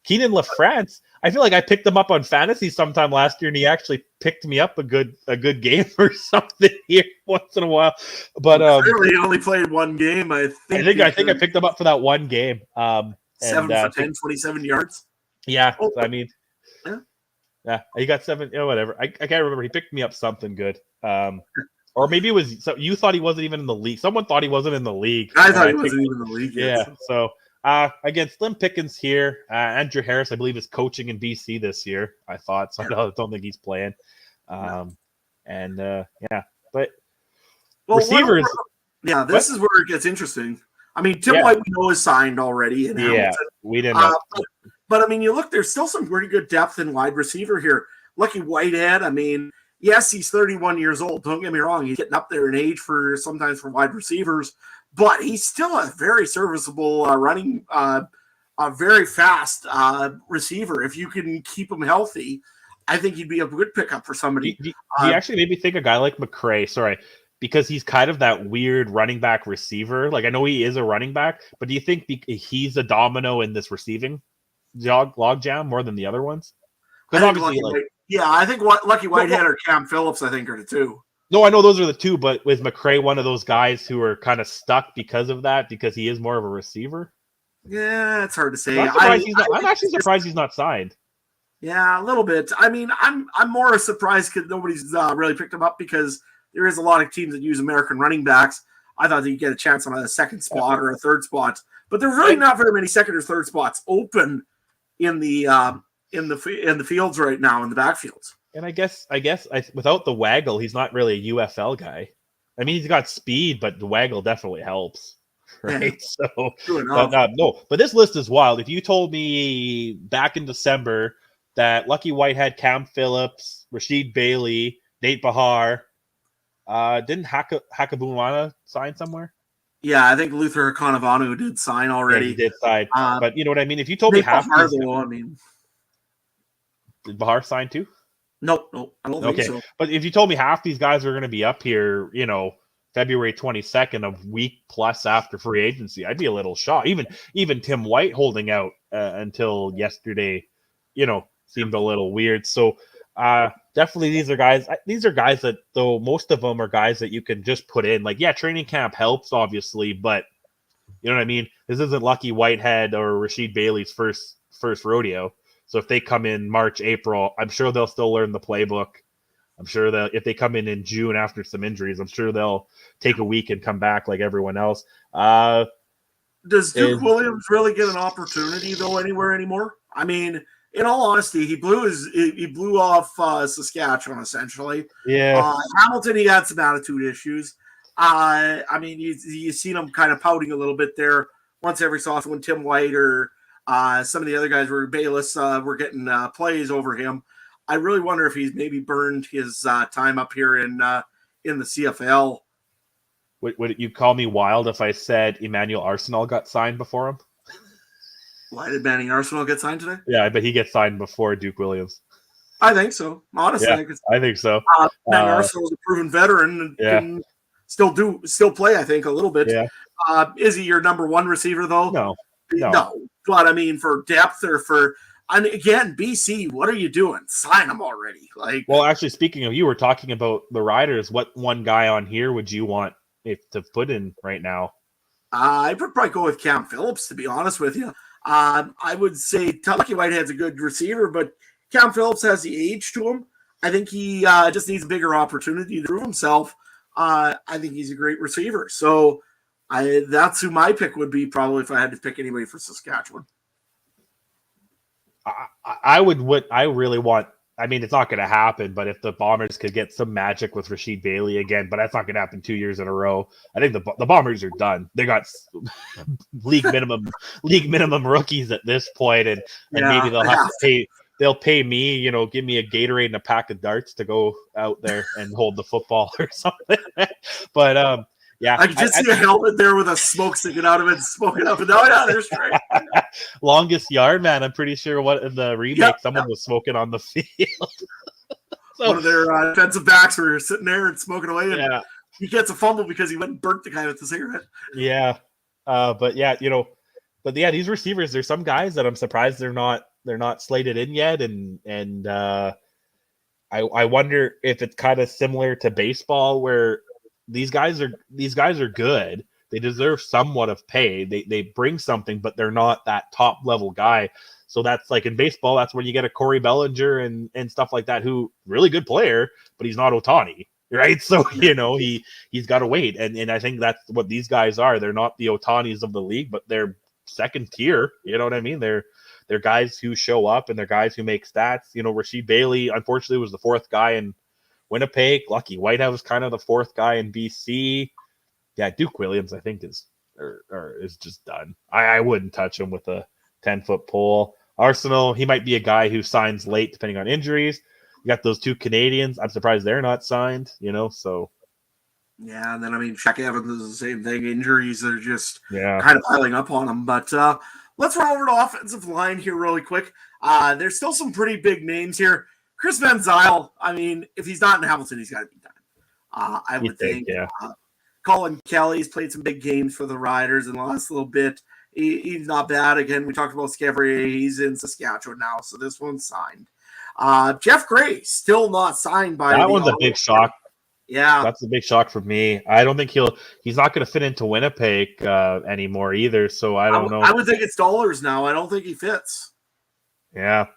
Keenan LaFrance, I feel like I picked him up on fantasy sometime last year, and he actually picked me up a good game or something here once in a while. But clearly, he only played one game. I think I picked him up for that one game. 7 for 10, 27 yards. Yeah, I mean, yeah, he got 7. Whatever. I can't remember. He picked me up something good. Or maybe it was so you thought he wasn't even in the league. Someone thought he wasn't in the league. I thought he wasn't even in the league. Yeah. So. Again, slim pickings here. Andrew Harris, I believe, is coaching in BC this year. I thought so. I don't think he's playing. But receivers. This is where it gets interesting. I mean, Tim White we know is signed already. In Hamilton. We didn't know. But I mean, you look. There's still some pretty good depth in wide receiver here. Lucky Whitehead. I mean, yes, he's 31 years old. Don't get me wrong. He's getting up there in age sometimes for wide receivers. But he's still a very serviceable running, a very fast receiver. If you can keep him healthy, I think he'd be a good pickup for somebody. He actually made me think a guy like McCrae, because he's kind of that weird running back receiver. Like, I know he is a running back, but do you think he's a domino in this receiving logjam more than the other ones? Because obviously, I think Lucky Whitehead or Cam Phillips, I think, are the two. No, I know those are the two, but was McCrae one of those guys who are kind of stuck because of that, because he is more of a receiver? Yeah, it's hard to say. I'm actually surprised he's not signed. Yeah, a little bit. I mean, I'm more surprised because nobody's really picked him up because there is a lot of teams that use American running backs. I thought that you'd get a chance on a second spot or a third spot, but there's really not very many second or third spots open in the fields right now in the backfields. And I guess without the waggle, he's not really a UFL guy. I mean, he's got speed, but the waggle definitely helps, right? Yeah. So, but this list is wild. If you told me back in December that Lucky Whitehead, Cam Phillips, Rashid Bailey, Nate Bahar, didn't Hakabuana sign somewhere? Yeah, I think Luther Hakanavanu did sign already. Yeah, he did sign. But you know what I mean? If you told me half Bahar, did Bahar sign too? Nope, I don't think so. But if you told me half these guys are going to be up here, February 22nd, a week plus after free agency, I'd be a little shocked. Even Tim White holding out until yesterday, seemed a little weird. So definitely these are guys that, though most of them are guys that you can just put in. Like, yeah, training camp helps, obviously, but you know what I mean? This isn't Lucky Whitehead or Rashid Bailey's first rodeo. So if they come in March, April, I'm sure they'll still learn the playbook. I'm sure that if they come in June after some injuries, I'm sure they'll take a week and come back like everyone else. Does Duke Williams really get an opportunity, though, anywhere anymore? I mean, in all honesty, he blew off Saskatchewan essentially. Yeah. Hamilton, he had some attitude issues. I mean, you seen him kind of pouting a little bit there once every so often when Tim White or some of the other guys Bayless were getting plays over him. I really wonder if he's maybe burned his time up here in the CFL. Would you call me wild if I said Emmanuel Arsenal got signed before him? Why did Manny Arsenal get signed today? Yeah, I bet he gets signed before Duke Williams. I think so. Honestly, yeah, I think so. Manny Arsenal is a proven veteran and can still play, I think, a little bit. Yeah. Is he your number one receiver, though? No. But, I mean, for depth or for – and again, BC, what are you doing? Sign him already. Well, actually, speaking of, you were talking about the Riders. What one guy on here would you want to put in right now? I would probably go with Cam Phillips, to be honest with you. I would say Lucky Whitehead's a good receiver, but Cam Phillips has the age to him. I think he just needs a bigger opportunity to prove himself. I think he's a great receiver. So that's who my pick would be probably if I had to pick anybody for Saskatchewan. I really want, I mean, it's not going to happen, but if the Bombers could get some magic with Rasheed Bailey again, but that's not going to happen 2 years in a row. I think the Bombers are done. They got league minimum rookies at this point, and maybe they'll have to pay. They'll pay me, give me a Gatorade and a pack of darts to go out there and hold the football or something. But yeah, I could just see a helmet there with a smoke sticking out of it, smoking up and down. Yeah, there's straight. Longest yard man. I'm pretty sure in the remake, someone was smoking on the field. So, one of their defensive backs were sitting there and smoking away. And he gets a fumble because he went and burnt the guy with the cigarette. Yeah, but yeah, these receivers. There's some guys that I'm surprised they're not slated in yet, and I wonder if it's kind of similar to baseball where these guys are good. They deserve somewhat of pay. They bring something, but they're not that top level guy. So that's like in baseball, that's when you get a Corey Bellinger and stuff like that, who really good player, but he's not Ohtani, right? So he's got to wait, and I think that's what these guys are. They're not the Ohtanis of the league, but they're second tier. You know what I mean? They're guys who show up and they're guys who make stats. Rasheed Bailey, unfortunately, was the fourth guy in Winnipeg. Lucky Whitehead was kind of the fourth guy in BC. Yeah, Duke Williams, I think, is just done. I wouldn't touch him with a 10-foot pole. Arsenal, he might be a guy who signs late depending on injuries. You got those two Canadians. I'm surprised they're not signed, so. Yeah, and then, Shaq Evans is the same thing. Injuries are just kind of piling up on him. But let's run over to offensive line here really quick. There's still some pretty big names here. Chris Van Zyl, if he's not in Hamilton, he's got to be done. I would think. Colin Kelly's played some big games for the Riders in the last little bit. He's not bad. Again, we talked about Scevrier. He's in Saskatchewan now, so this one's signed. Jeff Gray, still not signed by that one's a big shock. Yeah. That's a big shock for me. I don't think he's not going to fit into Winnipeg anymore either, so I don't know. I would think it's dollars now. I don't think he fits. Yeah.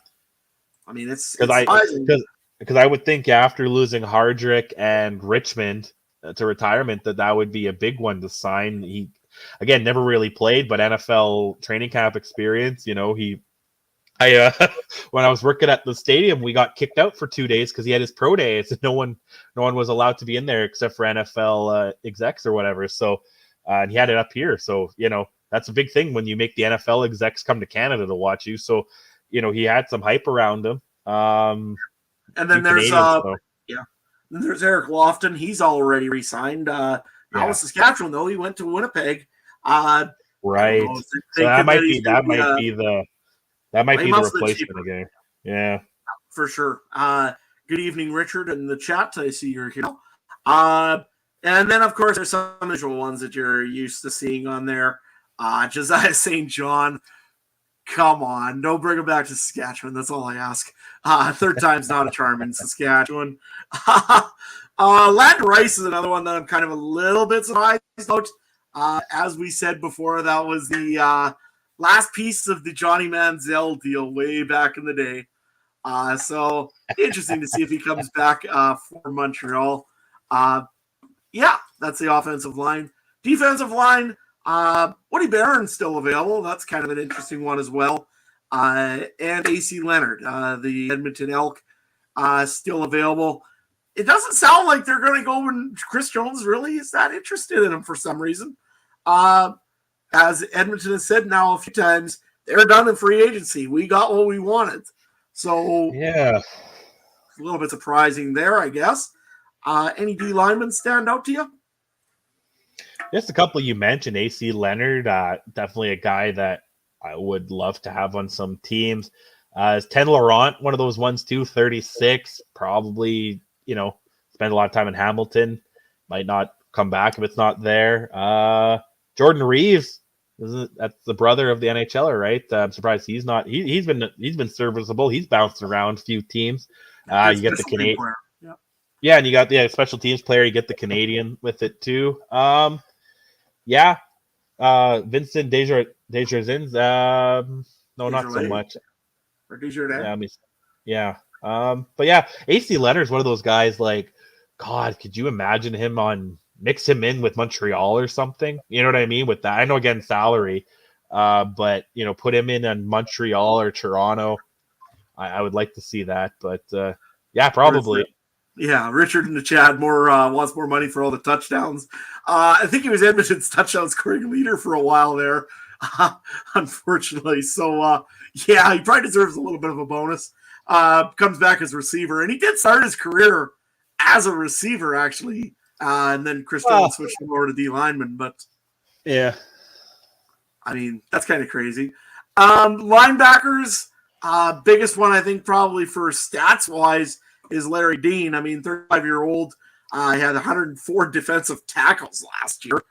It's because I would think after losing Hardrick and Richmond to retirement that would be a big one to sign. He again never really played, but NFL training camp experience. When I was working at the stadium, we got kicked out for 2 days because he had his pro day. So no one was allowed to be in there except for NFL execs or whatever. So and he had it up here. So that's a big thing when you make the NFL execs come to Canada to watch you. So he had some hype around him. And then there's there's Eric Lofton. He's already re-signed. Now with Saskatchewan though, he went to Winnipeg. Right. So that might be the replacement again. Yeah. For sure. Good evening, Richard, in the chat. I see you're here. And then of course there's some visual ones that you're used to seeing on there. Josiah St. John. Come on, don't bring him back to Saskatchewan. That's all I ask. Third time's not a charm in Saskatchewan. Landon Rice is another one that I'm kind of a little bit surprised about. As we said before, that was the last piece of the Johnny Manziel deal way back in the day. So interesting to see if he comes back for Montreal. That's the offensive line. Defensive line, Woody Barron's still available. That's kind of an interesting one as well. and AC Leonard, the Edmonton Elk, still available. It doesn't sound like they're going to go and Chris Jones really is that interested in him for some reason. As Edmonton has said now a few times, they're done in free agency. We got what we wanted. So yeah, a little bit surprising there, I guess. Any D linemen stand out to you? Just a couple you mentioned. AC Leonard, definitely a guy that I would love to have on some teams. Is Ken Laurent one of those ones too? 36, probably, spend a lot of time in Hamilton. Might not come back if it's not there. Jordan Reeves, that's the brother of the NHLer, right? I'm surprised he's not. He's been serviceable. He's bounced around a few teams. You get the Canadian. Yeah, and you got the special teams player. You get the Canadian with it too. Vincent Desjardins. No, not so much. Or Desjardins. Yeah. But yeah, AC Leonard's one of those guys. Like, God, could you imagine him mix him in with Montreal or something? You know what I mean? With that, I know again salary, but put him in on Montreal or Toronto. I would like to see that, but yeah, probably. Yeah, Richard in the chat wants more money for all the touchdowns. I think he was Edmonton's touchdown scoring leader for a while there, unfortunately. So, yeah, he probably deserves a little bit of a bonus. Comes back as receiver, and he did start his career as a receiver, actually. And then Chris Jones switched him over to D lineman. But, yeah, I mean, that's kind of crazy. Linebackers, biggest one, I think, probably for stats-wise, is Larry Dean. I mean, 35-year-old, he had 104 defensive tackles last year.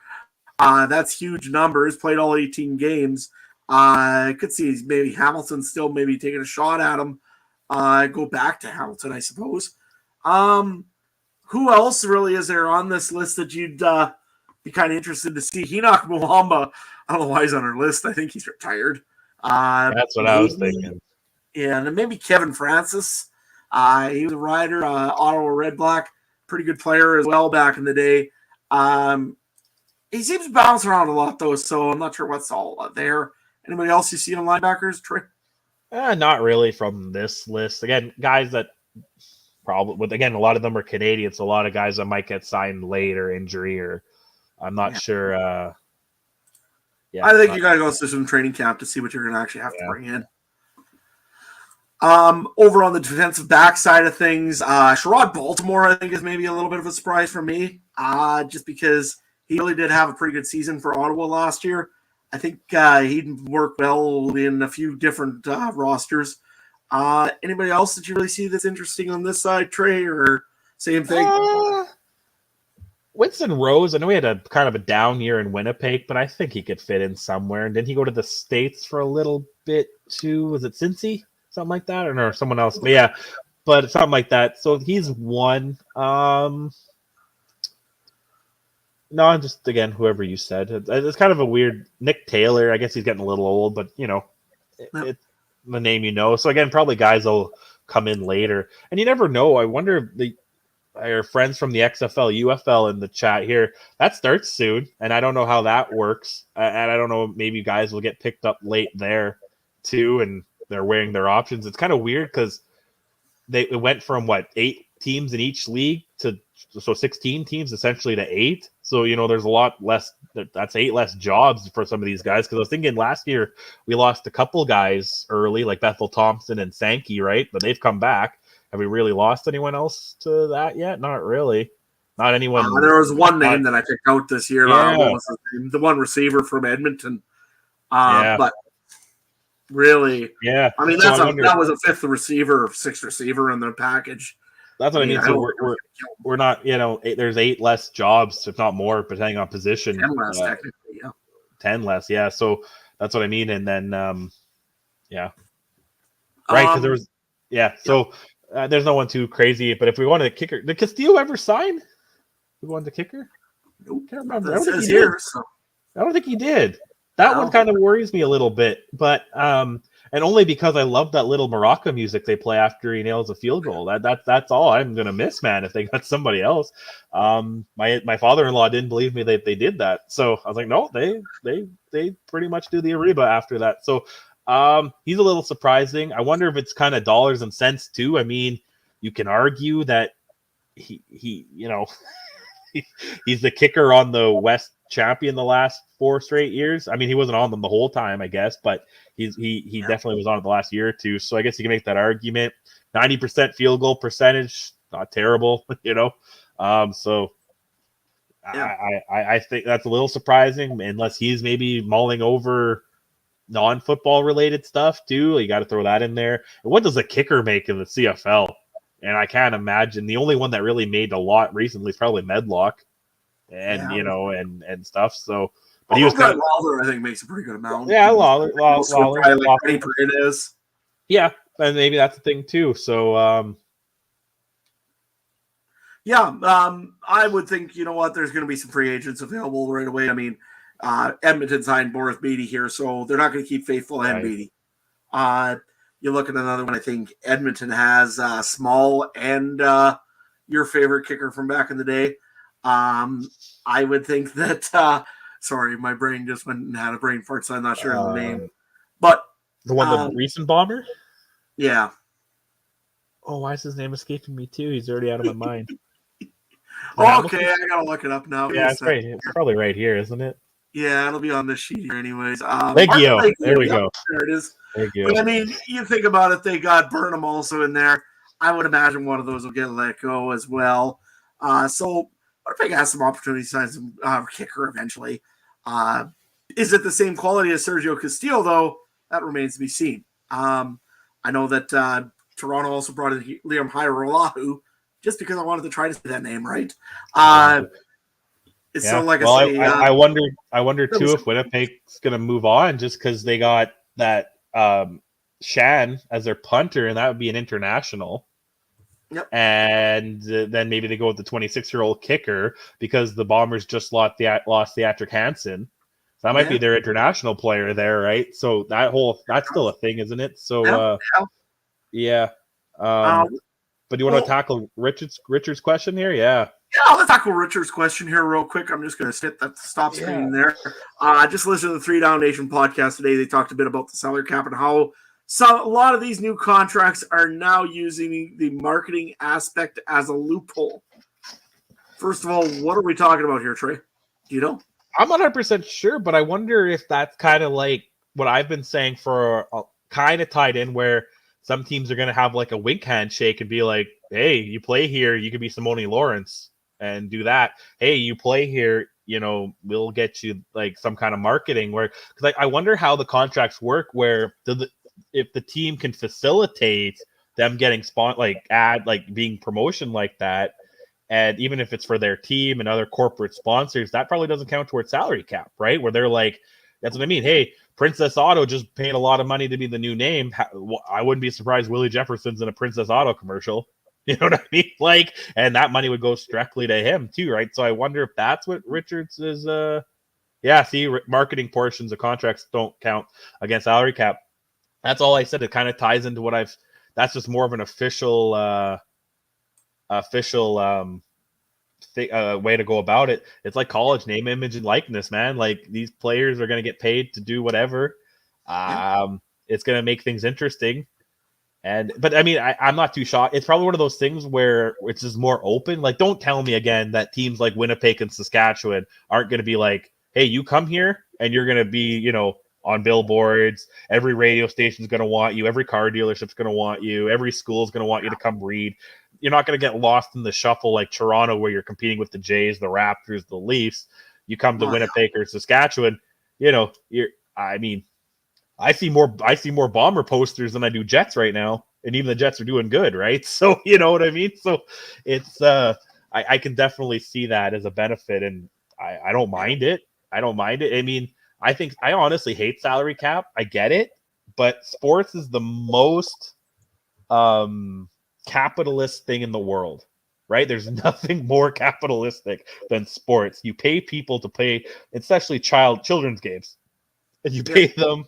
That's huge numbers. Played all 18 games. I could see maybe Hamilton still maybe taking a shot at him. Go back to Hamilton, I suppose. Who else really is there on this list that you'd be kind of interested to see? Enoch Muamba. I don't know why he's on our list. I think he's retired. That's what I was thinking. Yeah, and then maybe Kevin Francis. He was a rider, Ottawa Red Black, pretty good player as well back in the day. He seems to bounce around a lot, though, so I'm not sure what's all there. Anybody else you see on linebackers, Trey? Not really from this list. Again, guys that probably, a lot of them are Canadian, so a lot of guys that might get signed later, injury, or I'm not sure. I think you got to go through some training camp to see what you're going to actually have to bring in. Over on the defensive back side of things, Sherrod Baltimore, I think, is maybe a little bit of a surprise for me, just because he really did have a pretty good season for Ottawa last year. I think he'd work well in a few different rosters. Anybody else that you really see that's interesting on this side, Trey, or same thing? Winston Rose, I know he had a kind of a down year in Winnipeg, but I think he could fit in somewhere. And didn't he go to the States for a little bit too? Was it Cincy? Something like that, or no, someone else. But yeah, but something like that. So he's one. No, just again, whoever you said. It's kind of a weird Nick Taylor. I guess he's getting a little old, but it's the name. So again, probably guys will come in later, and you never know. I wonder if our friends from the XFL, UFL in the chat here, that starts soon, and I don't know how that works. And I don't know, maybe guys will get picked up late there too, and they're weighing their options. It's kind of weird because it went from 8 teams in each league to 16 teams essentially to 8. So there's a lot less. That's 8 less jobs for some of these guys. Because I was thinking last year we lost a couple guys early, like Bethel Thompson and Sankey, right? But they've come back. Have we really lost anyone else to that yet? Not really. Not anyone. There was one name that I picked out this year. Yeah. What was his name? The one receiver from Edmonton. But really, yeah. I mean, that was a 5th receiver, 6th receiver in their package. That's what I mean. So we're not, there's 8 less jobs, if not more, depending on position. 10 less, technically, yeah. 10 less, yeah. So that's what I mean. And then, right, because there was, So there's no one too crazy. But if we wanted a kicker, did Castillo ever sign? We wanted a kicker? Nope. Can't remember. I don't think he did. That one kind of worries me a little bit, but and only because I love that little maraca music they play after he nails a field goal. That's all I'm gonna miss, man. If they got somebody else, my father-in-law didn't believe me that they did that, so I was like, no, they pretty much do the Ariba after that. So He's a little surprising. I wonder if it's kind of dollars and cents too. I mean, you can argue that he he's the kicker on the West champion the last 4 straight years. I mean, he wasn't on them the whole time, I guess, but he definitely was on it the last year or two. So I guess you can make that argument. 90% field goal percentage, not terrible, So I think that's a little surprising, unless he's maybe mulling over non-football related stuff too. You got to throw that in there. And what does a kicker make in the CFL? And I can't imagine. The only one that really made a lot recently is probably Medlock, and and stuff. So, but he was kind of Lawler. I think makes a pretty good amount. Yeah, Lawler, like Penny Paredes. Yeah, and maybe that's the thing too. So, I would think there's going to be some free agents available right away. I mean, Edmonton signed Boris Beatty here, so they're not going to keep Faithful and Beatty. You look at another one. I think Edmonton has Small and your favorite kicker from back in the day. I would think that. Sorry, my brain just went and had a brain fart, so I'm not sure of the name. But the one, the recent bomber. Yeah. Oh, why is his name escaping me too? He's already out of my mind. Okay, I gotta look it up now. Yeah, it's right. It's probably right here, isn't it? Yeah, it'll be on this sheet here, anyways. Leggio. There we go. There it is. But I mean, you think about it, they got Burnham also in there. I would imagine one of those will get let go as well. So Winnipeg has some opportunity to sign some kicker eventually. Is it the same quality as Sergio Castillo, though? That remains to be seen. I know that Toronto also brought in Liam Hairolahu just because I wanted to try to say that name right. So, like I wonder too if Winnipeg's going to move on just because they got that Shan as their punter, and that would be an international. Yep. And then maybe they go with the 26-year-old kicker because the Bombers just lost Theatric Hansen. So that might be their international player there, right? So that's still a thing, isn't it? So yeah. But do you want to tackle Richard's question here? Yeah. Yeah, let's tackle Richard's question here real quick. I'm just going to hit that stop screen there. Just listen to the 3 Down Nation podcast today. They talked a bit about the salary cap and how a lot of these new contracts are now using the marketing aspect as a loophole. First of all, what are we talking about here, Trey? Do you know? I'm not 100% sure, but I wonder if that's kind of like what I've been saying for kind of tied in where some teams are going to have like a wink handshake and be like, hey, you play here, you could be Simone Lawrence and do that. Hey, you play here, we'll get you like some kind of marketing where, because I wonder how the contracts work where if the team can facilitate them getting being promotion like that, and even if it's for their team and other corporate sponsors, that probably doesn't count towards salary cap, right? Where they're like, that's what I mean. Hey, Princess Auto just paid a lot of money to be the new name. I wouldn't be surprised Willie Jefferson's in a Princess Auto commercial. You know what I mean? And that money would go directly to him too, right? So I wonder if that's what Richards is. Marketing portions of contracts don't count against salary cap. That's all I said. It kind of ties into what that's just more of an official way to go about it. It's like college, name, image, and likeness, man. Like these players are going to get paid to do whatever. It's going to make things interesting. But I mean, I'm not too shocked. It's probably one of those things where it's just more open. Like, don't tell me again that teams like Winnipeg and Saskatchewan aren't going to be like, hey, you come here and you're going to be, on billboards. Every radio station's going to want you. Every car dealership's going to want you. Every school's going to want you to come read. You're not going to get lost in the shuffle like Toronto, where you're competing with the Jays, the Raptors, the Leafs. You come to Winnipeg or Saskatchewan, I see more Bomber posters than I do Jets right now, and even the Jets are doing good, right? So you know what I mean. So it's I can definitely see that as a benefit, and I don't mind it. I mean, I honestly hate salary cap. I get it, but sports is the most capitalist thing in the world, right? There's nothing more capitalistic than sports. You pay people to play, especially children's games, and you pay them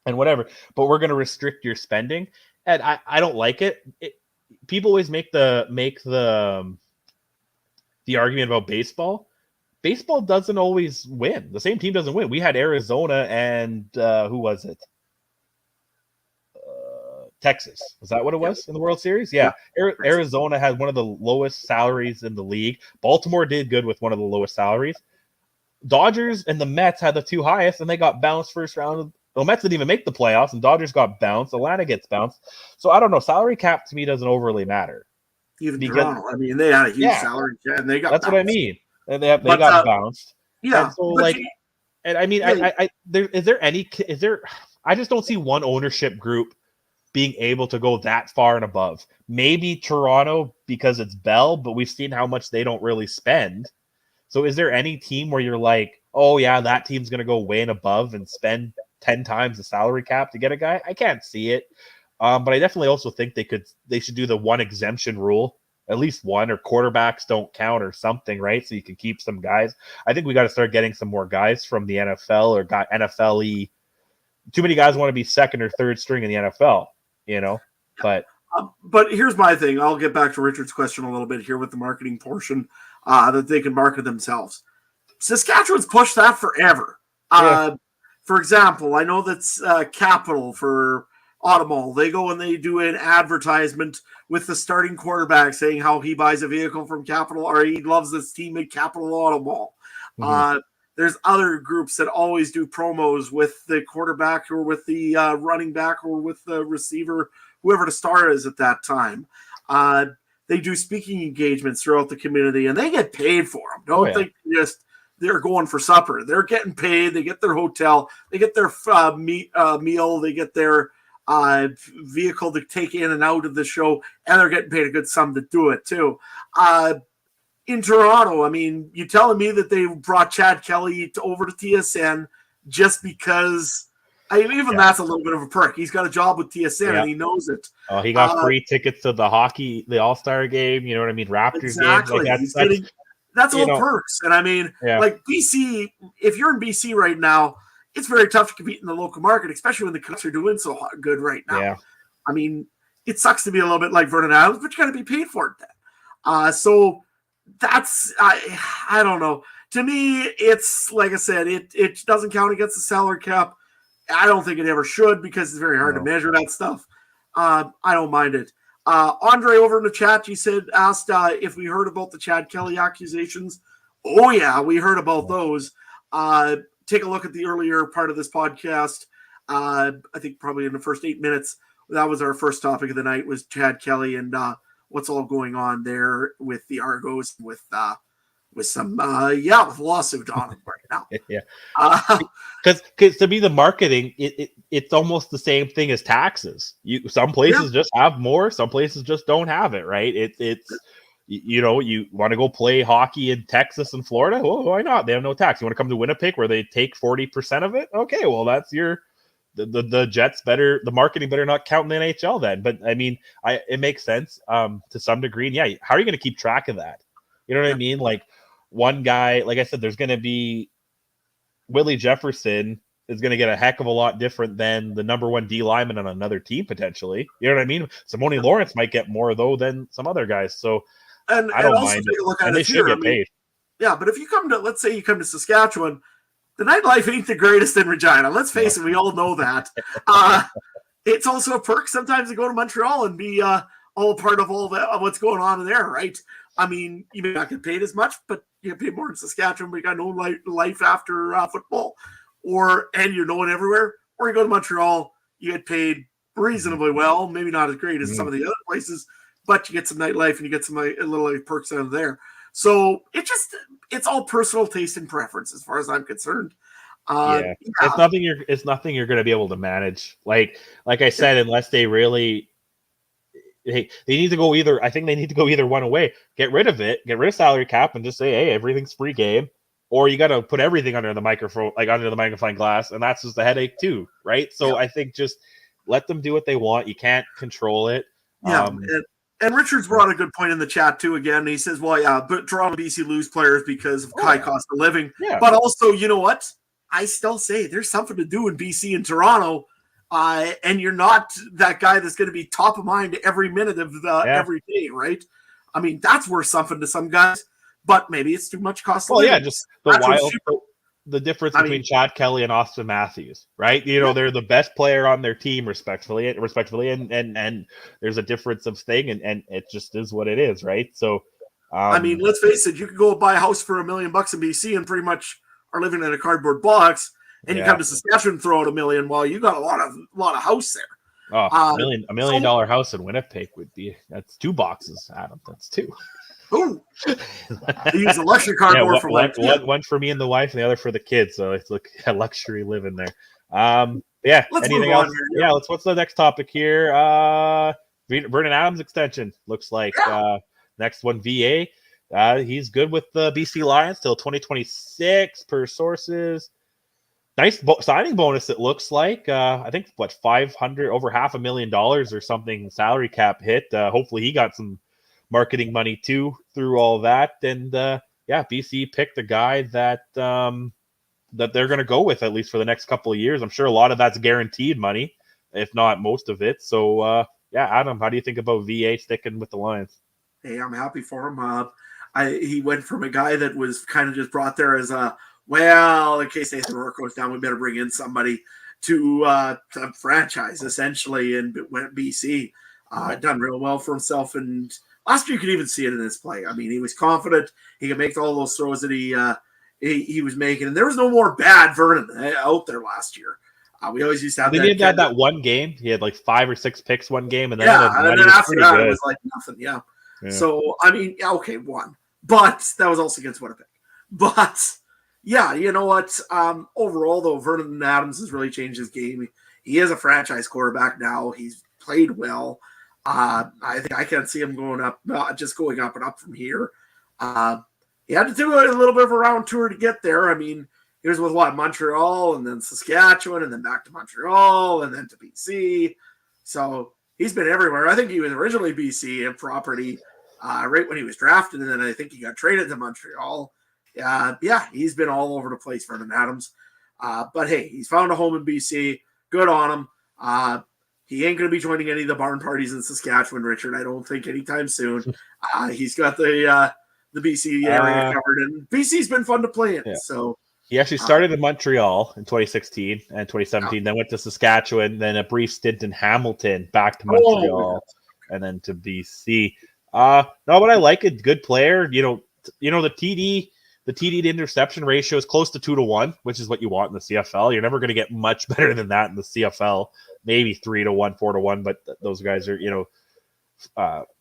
and whatever, but we're going to restrict your spending. And I don't like it. People always make the argument about baseball. Baseball doesn't always win. The same team doesn't win. We had Arizona and who was it? Texas. Is that what it was in the World Series? Yeah. Arizona had one of the lowest salaries in the league. Baltimore did good with one of the lowest salaries. Dodgers and the Mets had the two highest, and they got bounced first round. The Mets didn't even make the playoffs, and Dodgers got bounced. Atlanta gets bounced. So I don't know. Salary cap to me doesn't overly matter. Even Toronto. I mean, they had a huge salary cap, and they got that's bounced. What I mean. And they got bounced. Yeah. And so, I just don't see one ownership group being able to go that far and above. Maybe Toronto because it's Bell, but we've seen how much they don't really spend. So is there any team where you're like, oh yeah, that team's going to go way and above and spend 10 times the salary cap to get a guy? I can't see it. But I definitely also think they should do the one exemption rule, at least one, or quarterbacks don't count or something, right? So you can keep some guys. I think we got to start getting some more guys from the NFL or got NFL-y. Too many guys want to be second or third string in the NFL, but here's my thing. I'll get back to Richard's question a little bit here with the marketing portion that they can market themselves. Saskatchewan's pushed that forever. For example, I know that's Capital for Automall. They go and they do an advertisement with the starting quarterback saying how he buys a vehicle from Capital or he loves this team at Capital Automall. Mm-hmm. There's other groups that always do promos with the quarterback or with the running back or with the receiver, whoever the star is at that time. They do speaking engagements throughout the community, and they get paid for them. Don't think they're going for supper. They're getting paid. They get their hotel. They get their meal. They get their vehicle to take in and out of the show, and they're getting paid a good sum to do it too. In Toronto, I mean, you telling me that they brought Chad Kelly over to TSN just because that's a little bit of a perk. He's got a job with TSN and he knows it. Oh, he got free tickets to the All-Star game. You know what I mean? Raptors game. That's all perks. And I mean, like BC, if you're in BC right now, it's very tough to compete in the local market, especially when the Canucks are doing so good right now. Yeah. I mean, it sucks to be a little bit like Vernon Adams, but you got to be paid for it then. So that's I don't know. To me, it's like I said, it doesn't count against the salary cap. I don't think it ever should because it's very hard to measure that stuff. I don't mind it. Andre over in the chat, he asked if we heard about the Chad Kelly accusations. Oh yeah, we heard about those. Take a look at the earlier part of this podcast. I think probably in the first 8 minutes, that was our first topic of the night was Chad Kelly and what's all going on there with the Argos with some with lawsuit on them right now. Yeah, because to me the marketing it's almost the same thing as taxes. Some places just have more, some places just don't have it. Right? It's you want to go play hockey in Texas and Florida? Well, why not? They have no tax. You want to come to Winnipeg where they take 40% of it? Okay, well that's the Jets better, the marketing better not count in the NHL then. But I mean, it makes sense to some degree. And yeah, how are you going to keep track of that? You know what I mean? Like one guy, like I said, there's going to be Willie Jefferson is going to get a heck of a lot different than the number one D lineman on another team potentially. You know what I mean? Simone Lawrence might get more though than some other guys. So I don't mind it. And they should get paid. Yeah, but if you let's say you come to Saskatchewan, the nightlife ain't the greatest in Regina. Let's face it, we all know that. It's also a perk sometimes to go to Montreal and be all a part of what's going on in there, right? I mean, you may not get paid as much, but you get paid more in Saskatchewan. We got no life after football, and you're known everywhere. Or you go to Montreal, you get paid reasonably well, maybe not as great as some of the other places, but you get some nightlife and you get some little perks out of there. So it's all personal taste and preference as far as I'm concerned. It's nothing you're going to be able to manage. Like I said, unless they really, they need to go either. I think they need to go either one way. Get rid of salary cap and just say, hey, everything's free game. Or you got to put everything under the microphone, like under the magnifying glass, and that's just a headache too, right? So I think just let them do what they want. You can't control it. Yeah. And Richard's brought a good point in the chat too. Again, he says, "Well, yeah, but Toronto, BC lose players because of high cost of living. Yeah. But also, you know what? I still say there's something to do in BC and Toronto, and you're not that guy that's going to be top of mind every minute of every day, right? I mean, that's worth something to some guys, but maybe it's too much cost of living. Yeah, just the the difference between Chad Kelly and Austin Matthews, right? You know, they're the best player on their team, respectively, and there's a difference of thing, and it just is what it is, right? So, I mean, let's face it, you could go buy a house for $1 million in BC and pretty much are living in a cardboard box, and you come to Saskatchewan and throw out $1 million. Well, you got a lot of house there. Oh, $1 million house in Winnipeg that's 2 boxes, Adam. That's 2. Ooh. They use a luxury cardboard for one for me and the wife, and the other for the kids. So it's like a luxury living there. Let's anything else? What's the next topic here? Vernon Adams extension looks like next one. VA. He's good with the BC Lions till 2026 per sources. Nice signing bonus, it looks like. I think, over $500,000 or something salary cap hit. Hopefully he got some marketing money too through all that. And BC picked a guy that they're going to go with, at least for the next couple of years. I'm sure a lot of that's guaranteed money, if not most of it. So, Adam, how do you think about VA sticking with the Lions? Hey, I'm happy for him. He went from a guy that was kind of just brought there as in case Nathan Rourke goes down, we better bring in somebody to franchise, essentially, and went BC. Done real well for himself, and last year you could even see it in his play. I mean, he was confident. He could make all those throws that he was making, and there was no more bad Vernon out there last year. We always used to have He had that one game. He had like 5 or 6 picks one game, and then and then after that it was like nothing. Yeah. So I mean, one, but that was also against Winnipeg. But yeah, you know what? Overall, though, Vernon Adams has really changed his game. He is a franchise quarterback now. He's played well. I think I can see him going up, just going up and up from here. He had to do a little bit of a round tour to get there. I mean, he was with Montreal and then Saskatchewan and then back to Montreal and then to BC. So he's been everywhere. I think he was originally BC and property right when he was drafted, and then I think he got traded to Montreal. He's been all over the place, Vernon Adams. But hey, he's found a home in BC. Good on him. He ain't going to be joining any of the barn parties in Saskatchewan, Richard. I don't think anytime soon. He's got the BC area covered, and BC's been fun to play in. Yeah. So he actually started in Montreal in 2016 and 2017, then went to Saskatchewan, then a brief stint in Hamilton, back to Montreal, and then to BC. But I like it. Good player. You know the TD to interception ratio is close to 2-1, which is what you want in the CFL. You're never going to get much better than that in the CFL. Maybe 3-1, 4-1, but those guys are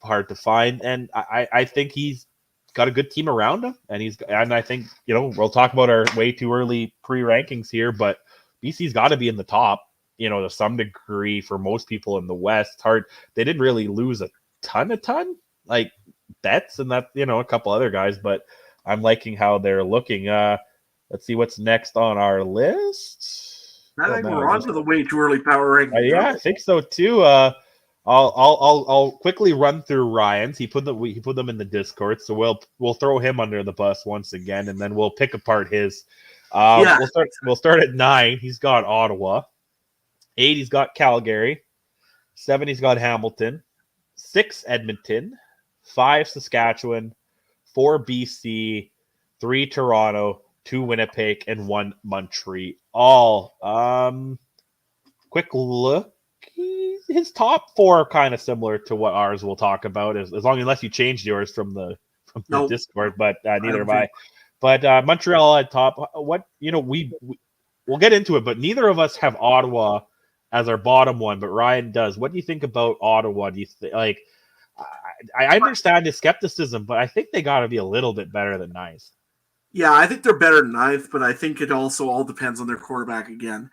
hard to find. And I think he's got a good team around him, and I think we'll talk about our way too early pre-rankings here, but BC's got to be in the top, to some degree for most people in the West. It's hard. They didn't really lose a ton like Betts and that, a couple other guys, but I'm liking how they're looking. Let's see what's next on our list. I think we're on to the way too early power ranking. I think so too. I'll quickly run through Ryan's. He put them in the Discord, so we'll throw him under the bus once again, and then we'll pick apart his. We'll start at 9. He's got Ottawa. 8. He's got Calgary. 7. He's got Hamilton. 6. Edmonton. 5. Saskatchewan. 4. BC. 3. Toronto. 2. Winnipeg, and 1. Montreal. Quick look. His top 4 are kind of similar to what ours we'll talk about, unless you changed yours from the Discord, but neither have I. But Montreal at top. We'll get into it, but neither of us have Ottawa as our bottom one, but Ryan does. What do you think about Ottawa? Do you think I understand the skepticism, but I think they got to be a little bit better than 9th. Yeah, I think they're better than 9th, but I think it also all depends on their quarterback again.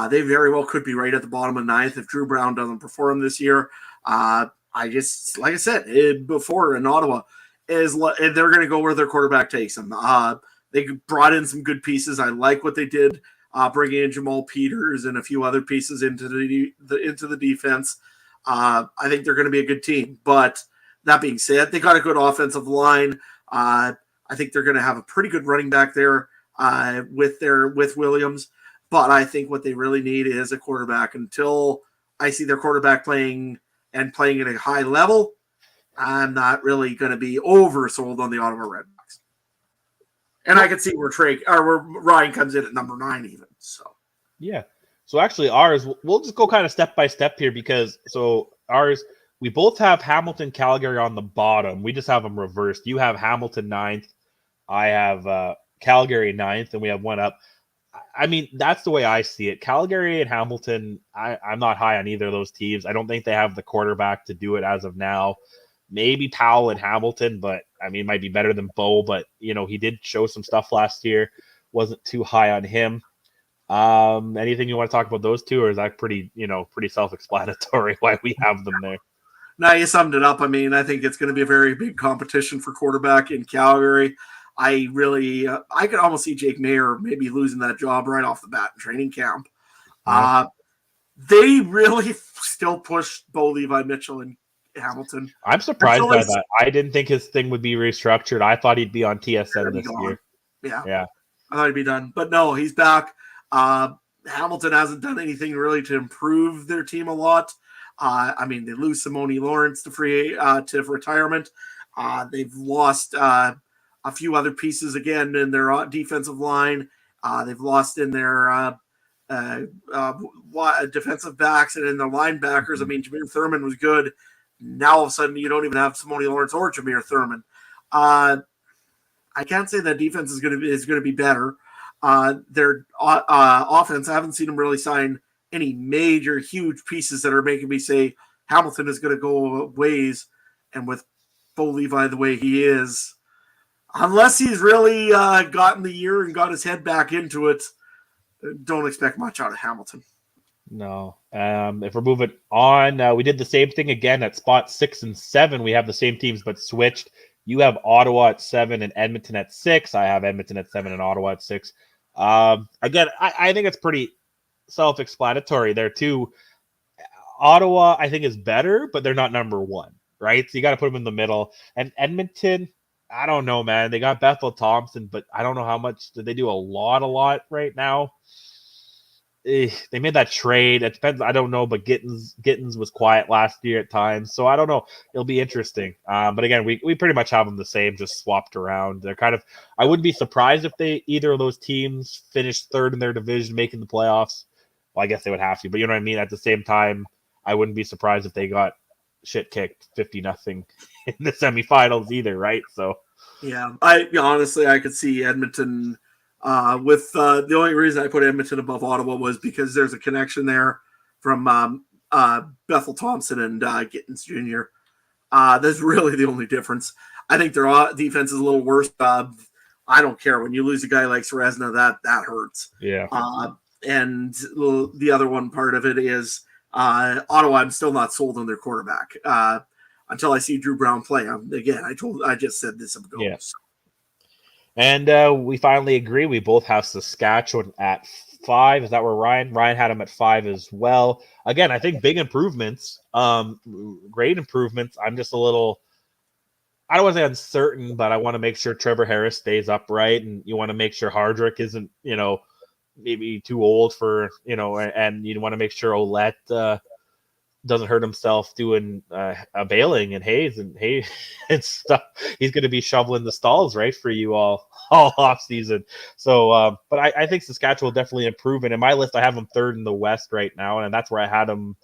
They very well could be right at the bottom of 9th if Drew Brown doesn't perform this year. Like I said before in Ottawa, they're going to go where their quarterback takes them. They brought in some good pieces. I like what they did, bringing in Jamal Peters and a few other pieces into the defense. I think they're going to be a good team. But that being said, they got a good offensive line. I think they're going to have a pretty good running back there with Williams. But I think what they really need is a quarterback. Until I see their quarterback playing at a high level, I'm not really going to be oversold on the Ottawa Redhawks. And I can see where Ryan comes in at number 9 even. So yeah. So actually ours, we'll just go kind of step by step here because ours, we both have Hamilton, Calgary on the bottom. We just have them reversed. You have Hamilton 9th. I have Calgary 9th, and we have one up. I mean, that's the way I see it. Calgary and Hamilton, I'm not high on either of those teams. I don't think they have the quarterback to do it as of now. Maybe Powell and Hamilton, but I mean, it might be better than Bo. But he did show some stuff last year. Wasn't too high on him. Anything you want to talk about those two, or is that pretty self-explanatory why we have them there? No, you summed it up. I mean, I think it's going to be a very big competition for quarterback in Calgary. I could almost see Jake Mayer maybe losing that job right off the bat in training camp. They really still push Bo Levi Mitchell and Hamilton. I'm surprised by that. I didn't think his thing would be restructured. I thought he'd be on TSN this year. Yeah. I thought he'd be done. But no, he's back. Hamilton hasn't done anything really to improve their team a lot. I mean, they lose Simone Lawrence to retirement. They've lost a few other pieces again in their defensive line. They've lost in their defensive backs and in their linebackers. I mean, Jameer Thurman was good. Now all of a sudden you don't even have Simone Lawrence or Jameer Thurman. I can't say that defense is going to be better. Their offense, I haven't seen them really sign any major, huge pieces that are making me say Hamilton is going to go ways. And with Bo Levi the way he is, unless he's really gotten the year and got his head back into it, don't expect much out of Hamilton. No. If we're moving on, we did the same thing again at spot 6 and 7. We have the same teams but switched. You have Ottawa at 7 and Edmonton at 6. I have Edmonton at 7 and Ottawa at 6. Again, I think it's pretty self-explanatory there too. Ottawa, I think, is better, but they're not number 1, right? So you got to put them in the middle. And Edmonton, I don't know, man. They got Bethel Thompson, but I don't know how much. Did they do a lot right now? They made that trade. It depends. I don't know, but Gittins was quiet last year at times, so I don't know. It'll be interesting. But again, we pretty much have them the same, just swapped around. They're kind of. I wouldn't be surprised if either of those teams finished third in their division, making the playoffs. Well, I guess they would have to, but you know what I mean. At the same time, I wouldn't be surprised if they got shit kicked 50-0 in the semifinals either, right? So yeah, I could see Edmonton. With the only reason I put Edmonton above Ottawa was because there's a connection there from Bethel Thompson and Gittins Jr. That's really the only difference. I think their defense is a little worse. I don't care when you lose a guy like Serezna, that hurts. Yeah. And the other one part of it is Ottawa. I'm still not sold on their quarterback until I see Drew Brown play. Again, I just said this ago. Yeah. So. And we finally agree. We both have Saskatchewan at 5. Is that where Ryan had him at 5 as well? Again, I think big improvements, great improvements. I'm just a little, I don't want to say uncertain, but I want to make sure Trevor Harris stays upright, and you want to make sure Hardrick isn't, maybe too old for, and you want to make sure Ouellette doesn't hurt himself doing bailing and Hayes and stuff. He's going to be shoveling the stalls, right, for you all off season. So, but I think Saskatchewan will definitely improve. And in my list, I have them 3rd in the West right now, and that's where I had them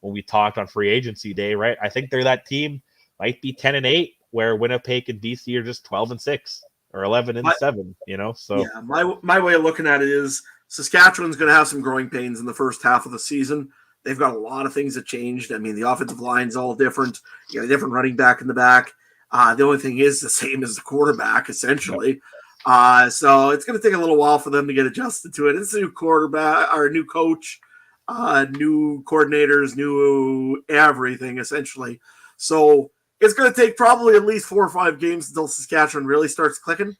when we talked on free agency day, right? I think they're that team, might be 10-8, where Winnipeg and BC are just 12-6 or 11-7. So yeah, my way of looking at it is Saskatchewan's going to have some growing pains in the first half of the season. They've got a lot of things that changed. I mean, the offensive line's all different. You got a different running back in the back. The only thing is the same as the quarterback, essentially. So it's going to take a little while for them to get adjusted to it. It's a new quarterback or a new coach, new coordinators, new everything, essentially. So it's going to take probably at least 4 or 5 games until Saskatchewan really starts clicking.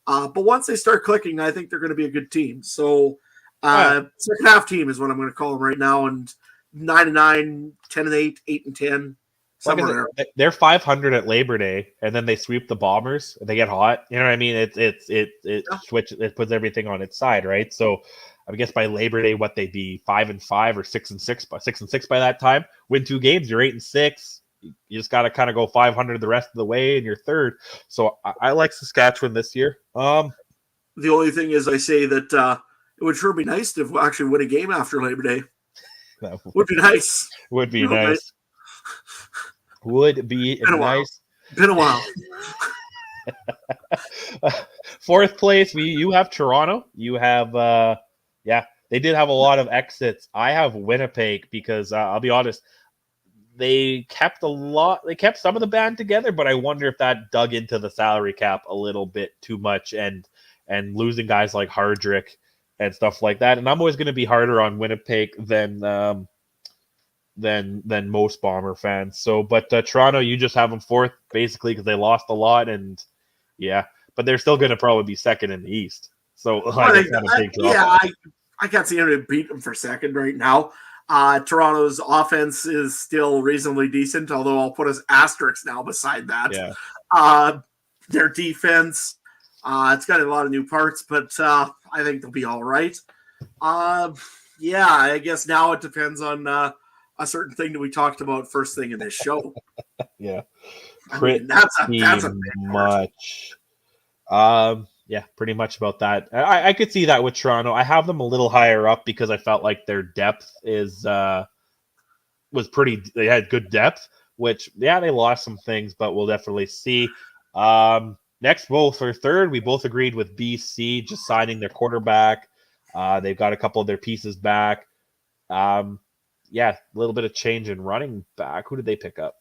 But once they start clicking, I think they're going to be a good team. So second half team is what I'm going to call them right now. And 9-9, 10-8, 8-10, somewhere there. They're 500 at Labor Day, and then they sweep the Bombers. And they get hot. You know what I mean? It puts everything on its side, right? So I guess by Labor Day, what they'd be 5-5 or 6-6 by that time. Win 2 games, you're 8-6. You just got to kind of go 500 the rest of the way, and you're 3rd. So I like Saskatchewan this year. The only thing is, I say that it would sure be nice to actually win a game after Labor Day. That Would be nice. would be nice. Would be nice. Been a while. Fourth place, you have Toronto. You have, they did have a lot of exits. I have Winnipeg because I'll be honest, they kept some of the band together, but I wonder if that dug into the salary cap a little bit too much and losing guys like Hardrick and stuff like that. And I'm always going to be harder on Winnipeg than most Bomber fans. So, but Toronto, you just have them fourth basically because they lost a lot, and but they're still going to probably be second in the East. So I can't see anybody beat them for second right now. Toronto's offense is still reasonably decent, although I'll put as asterisks now beside that. Yeah. Their defense, it's got a lot of new parts, but I think they'll be all right. I guess now it depends on a certain thing that we talked about first thing in this show. Yeah. That's a big much. Pretty much about that. I could see that with Toronto. I have them a little higher up because I felt like their depth was pretty. They had good depth, which they lost some things, but we'll definitely see. Next, for third, we both agreed with BC just signing their quarterback. They've got a couple of their pieces back. A little bit of change in running back. Who did they pick up?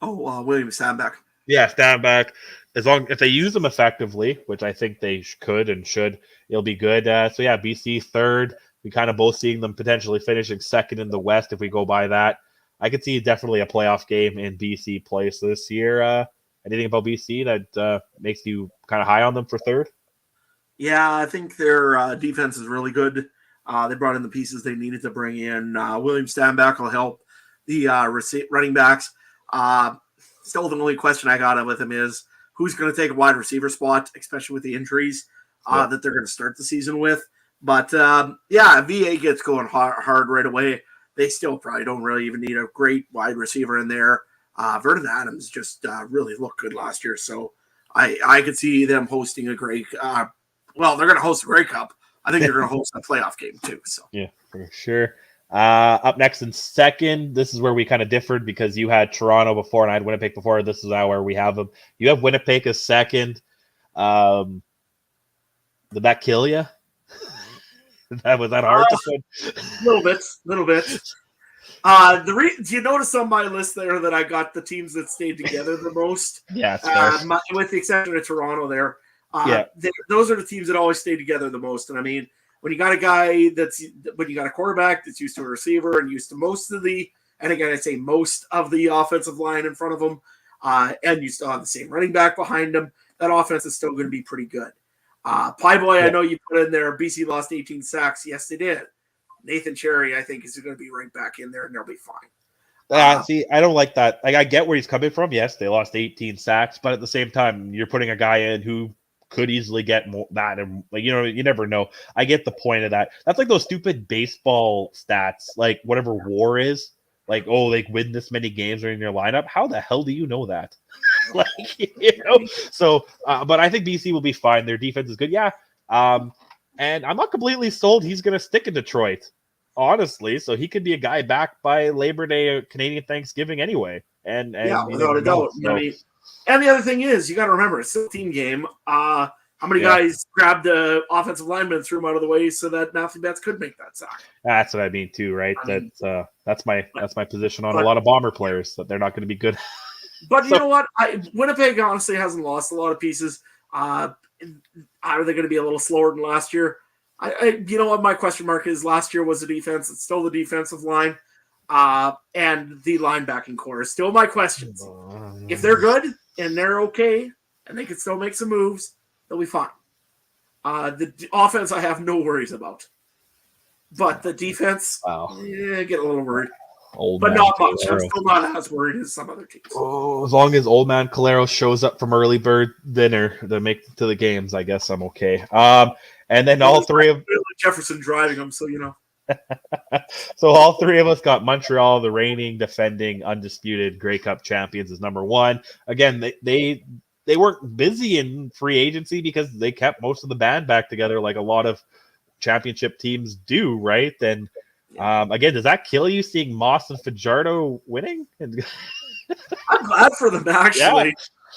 William Stanback. Yeah, Stanback. If they use them effectively, which I think they could and should, it'll be good. BC third. We kind of both seeing them potentially finishing second in the West if we go by that. I could see definitely a playoff game in BC place this year. Anything about BC that makes you kind of high on them for third? Yeah, I think their defense is really good. They brought in the pieces they needed to bring in. William Stanback will help the running backs. Still, the only question I got with him is who's going to take a wide receiver spot, especially with the injuries that they're going to start the season with. But, VA gets going hard right away. They still probably don't really even need a great wide receiver in there. Vernon Adams just really looked good last year. So I could see them hosting a great they're going to host a Grey Cup. I think they're going to host a playoff game too. So yeah, for sure. Up next in second, this is where we kind of differed because you had Toronto before and I had Winnipeg before. This is now where we have them. You have Winnipeg as second. Did that kill you? Was that hard to put? Little bit. Do you notice on my list there that I got the teams that stayed together the most? Yeah, with the exception of Toronto there. Those are the teams that always stay together the most. And I mean, when you got a quarterback that's used to a receiver and used to most of the offensive line in front of them, and you still have the same running back behind them, that offense is still going to be pretty good. Pieboy, I know you put in there, BC lost 18 sacks. Yes, they did. Nathan Cherry, I think, is going to be right back in there, and they'll be fine. See, I don't like that. Like, I get where he's coming from. Yes, they lost 18 sacks, but at the same time, you're putting a guy in who could easily get more that, and you never know. I get the point of that. That's like those stupid baseball stats, like whatever WAR is. Like, they win this many games are in your lineup. How the hell do you know that? So, but I think BC will be fine. Their defense is good. Yeah. And I'm not completely sold he's going to stick in Detroit, honestly. So he could be a guy back by Labor Day or Canadian Thanksgiving anyway. And without a doubt. So. I mean, and the other thing is, you got to remember, it's a team game. How many guys grabbed the offensive lineman and threw him out of the way so that Matthew Betts could make that sack? That's what I mean too, right? That's my position on a lot of Bomber players, that they're not going to be good. But you know what? Winnipeg honestly hasn't lost a lot of pieces. Are they going to be a little slower than last year? You know what my question mark is? Last year was the defense. It's still the defensive line. And the linebacking core is still my questions. If they're good and they're okay and they can still make some moves, they'll be fine. The offense I have no worries about. But the defense, get a little worried. But not much. I'm still not as worried as some other teams. As long as old man Calero shows up from early bird dinner to make it to the games, I guess I'm okay. And then all three of Jefferson driving them, so you know. So all three of us got Montreal, the reigning, defending, undisputed Grey Cup champions, as number one. Again, they they weren't busy in free agency because they kept most of the band back together like a lot of championship teams do, right? And again, does that kill you seeing Moss and Fajardo winning? I'm glad for them, actually. Yeah.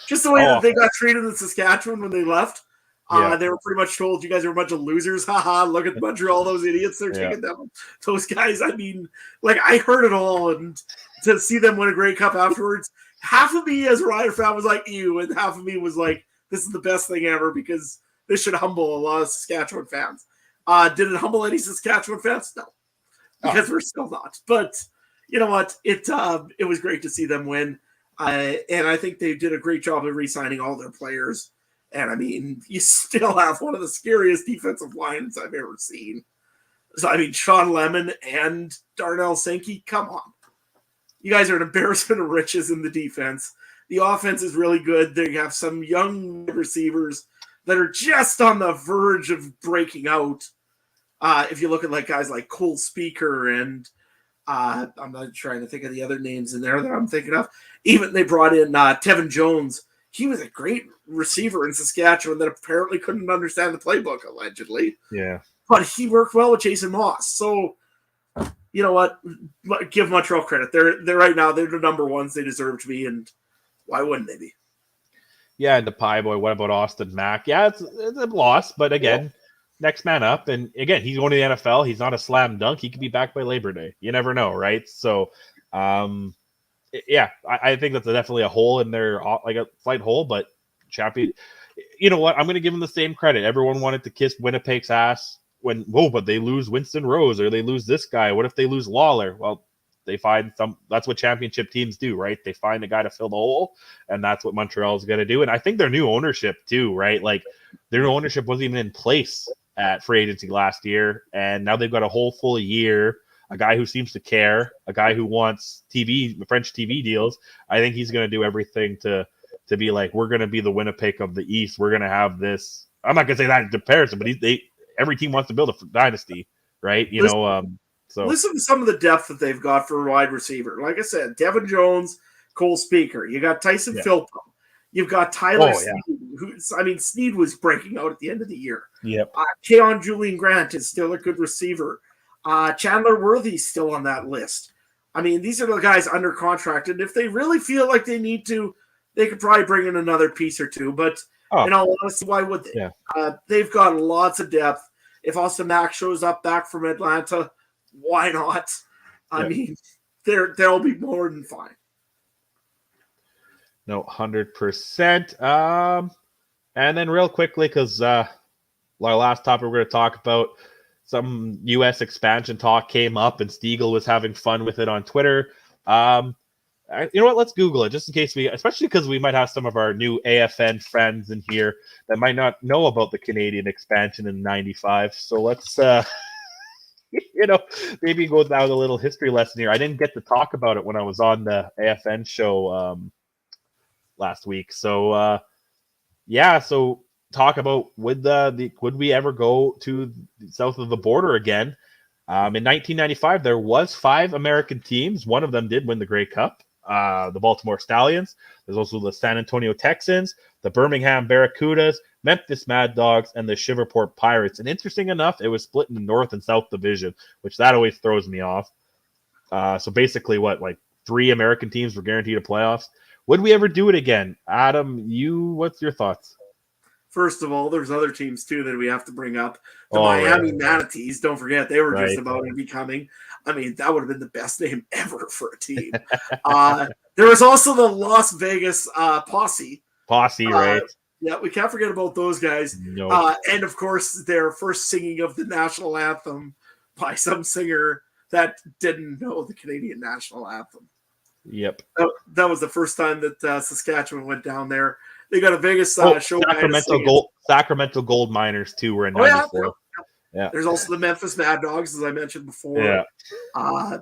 Just the way that they got treated in Saskatchewan when they left. Yeah. They were pretty much told, you guys are a bunch of losers. Haha, look at Montreal, those idiots. They're taking them. Those guys, I mean, like, I heard it all. And to see them win a Grey Cup afterwards, half of me as a Rider fan was like, ew. And half of me was like, this is the best thing ever because this should humble a lot of Saskatchewan fans. Did it humble any Saskatchewan fans? No. Because we're still not. But you know what? It was great to see them win. And I think they did a great job of re-signing all their players. And I mean, you still have one of the scariest defensive lines I've ever seen. So, I mean, Sean Lemon and Darnell Sankey, come on. You guys are an embarrassment of riches in the defense. The offense is really good. They have some young receivers that are just on the verge of breaking out. If you look at like guys like Cole Speaker and I'm not trying to think of the other names in there that I'm thinking of. Even they brought in Tevin Jones. He was a great receiver in Saskatchewan that apparently couldn't understand the playbook, allegedly. Yeah. But he worked well with Jason Moss. So, you know what? Give Montreal credit. They're right now, they're the number ones they deserve to be, and why wouldn't they be? Yeah, and the Pie Boy, what about Austin Mack? Yeah, it's a loss, but again, next man up. And again, he's going to the NFL. He's not a slam dunk. He could be back by Labor Day. You never know, right? So, yeah, I think that's definitely a hole in their, like a slight hole, but champion. You know what? I'm going to give them the same credit. Everyone wanted to kiss Winnipeg's ass when, but they lose Winston Rose or they lose this guy. What if they lose Lawler? Well, they find that's what championship teams do, right? They find a guy to fill the hole, and that's what Montreal is going to do. And I think their new ownership too, right? Like their new ownership wasn't even in place at free agency last year, and now they've got a whole full year. A guy who seems to care, a guy who wants French TV deals. I think he's going to do everything to be like, we're going to be the Winnipeg of the East. We're going to have this. I'm not going to say that in comparison, but every team wants to build a dynasty, right? So listen to some of the depth that they've got for wide receiver. Like I said, Devin Jones, Cole Speaker. You got Tyson Philpott. You've got Tyler Sneed. Sneed was breaking out at the end of the year. Yep. Keon Julian Grant is still a good receiver. Chandler Worthy's still on that list. I mean, these are the guys under contract, and if they really feel like they need to, they could probably bring in another piece or two. But in all honesty, why would they? Yeah. They've got lots of depth. If Austin Mack shows up back from Atlanta, why not? I mean, they'll be more than fine. No, 100%. And then real quickly, because our last topic we're going to talk about, some U.S. expansion talk came up, and Stiegel was having fun with it on Twitter. You know what? Let's Google it, just in case especially because we might have some of our new AFN friends in here that might not know about the Canadian expansion in '95. So let's, maybe go down a little history lesson here. I didn't get to talk about it when I was on the AFN show last week. So, so talk about would we ever go to south of the border again? In 1995, there was 5 American teams. One of them did win the Grey Cup, the Baltimore Stallions. There's also the San Antonio Texans, the Birmingham Barracudas, Memphis Mad Dogs, and the Shiverport Pirates. And interesting enough, it was split into North and South Division, which that always throws me off. So basically, 3 American teams were guaranteed a playoffs. Would we ever do it again? Adam, what's your thoughts? First of all, there's other teams, too, that we have to bring up. The Miami Manatees, don't forget, they were just about to be coming. I mean, that would have been the best name ever for a team. There was also the Las Vegas Posse. Right? Yeah, we can't forget about those guys. Nope. And, of course, their first singing of the national anthem by some singer that didn't know the Canadian national anthem. Yep. That was the first time that Saskatchewan went down there. They got a Vegas show. Sacramento Gold Miners too were in '94. Yeah. There's also the Memphis Mad Dogs, as I mentioned before. Yeah.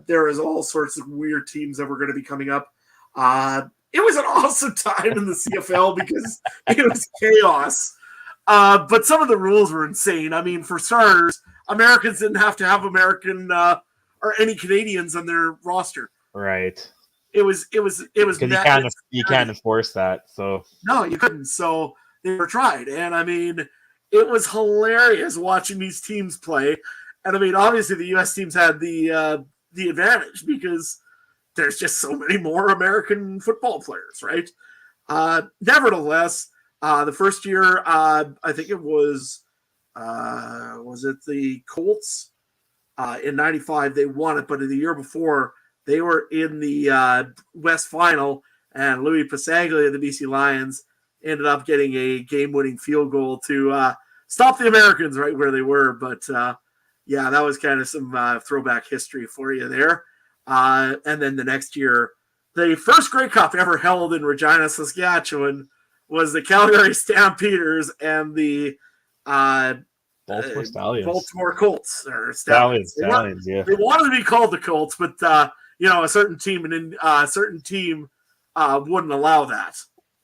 There is all sorts of weird teams that were going to be coming up. It was an awesome time in the CFL because it was chaos. But some of the rules were insane. I mean, for starters, Americans didn't have to have American or any Canadians on their roster. Right. was because you can't enforce that. So no, you couldn't. So they were tried, and I mean, it was hilarious watching these teams play. And I mean, obviously the U.S. teams had the advantage because there's just so many more American football players, right? Nevertheless, the first year, I think it was it the Colts in '95? They won it, but in the year before, they were in the West Final, and Louis Pasaglia, the BC Lions, ended up getting a game-winning field goal to stop the Americans right where they were. But yeah, that was kind of some throwback history for you there. And then the next year, the first Grey Cup ever held in Regina, Saskatchewan, was the Calgary Stampeders and the Baltimore Stallions. Baltimore Colts or Stallions. They wanted to be called the Colts, but a certain team wouldn't allow that.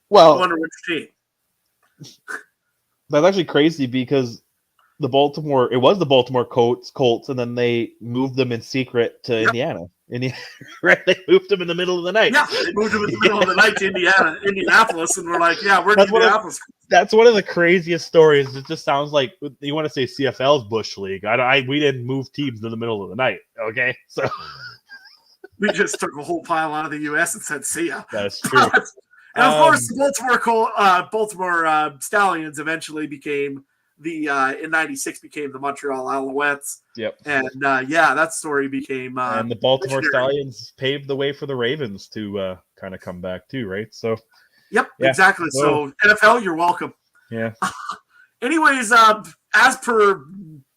Well, I wonder which team. That's actually crazy because it was the Baltimore Colts, and then they moved them in secret to Indiana. Right? They moved them in the middle of the night. Yeah, they moved them in the middle of the night to Indianapolis, and we're like, yeah, we're in Indianapolis. That's one of the craziest stories. It just sounds like you want to say CFL's Bush League. We didn't move teams in the middle of the night. Okay, so we just took a whole pile out of the U.S. and said, "See ya." That's true. And of course, the Baltimore Stallions eventually became in '96 became the Montreal Alouettes. Yep. And that story became and the Baltimore Stallions paved the way for the Ravens to kind of come back too, right? So. Yep, exactly. So NFL, you're welcome. Yeah. Anyways, as per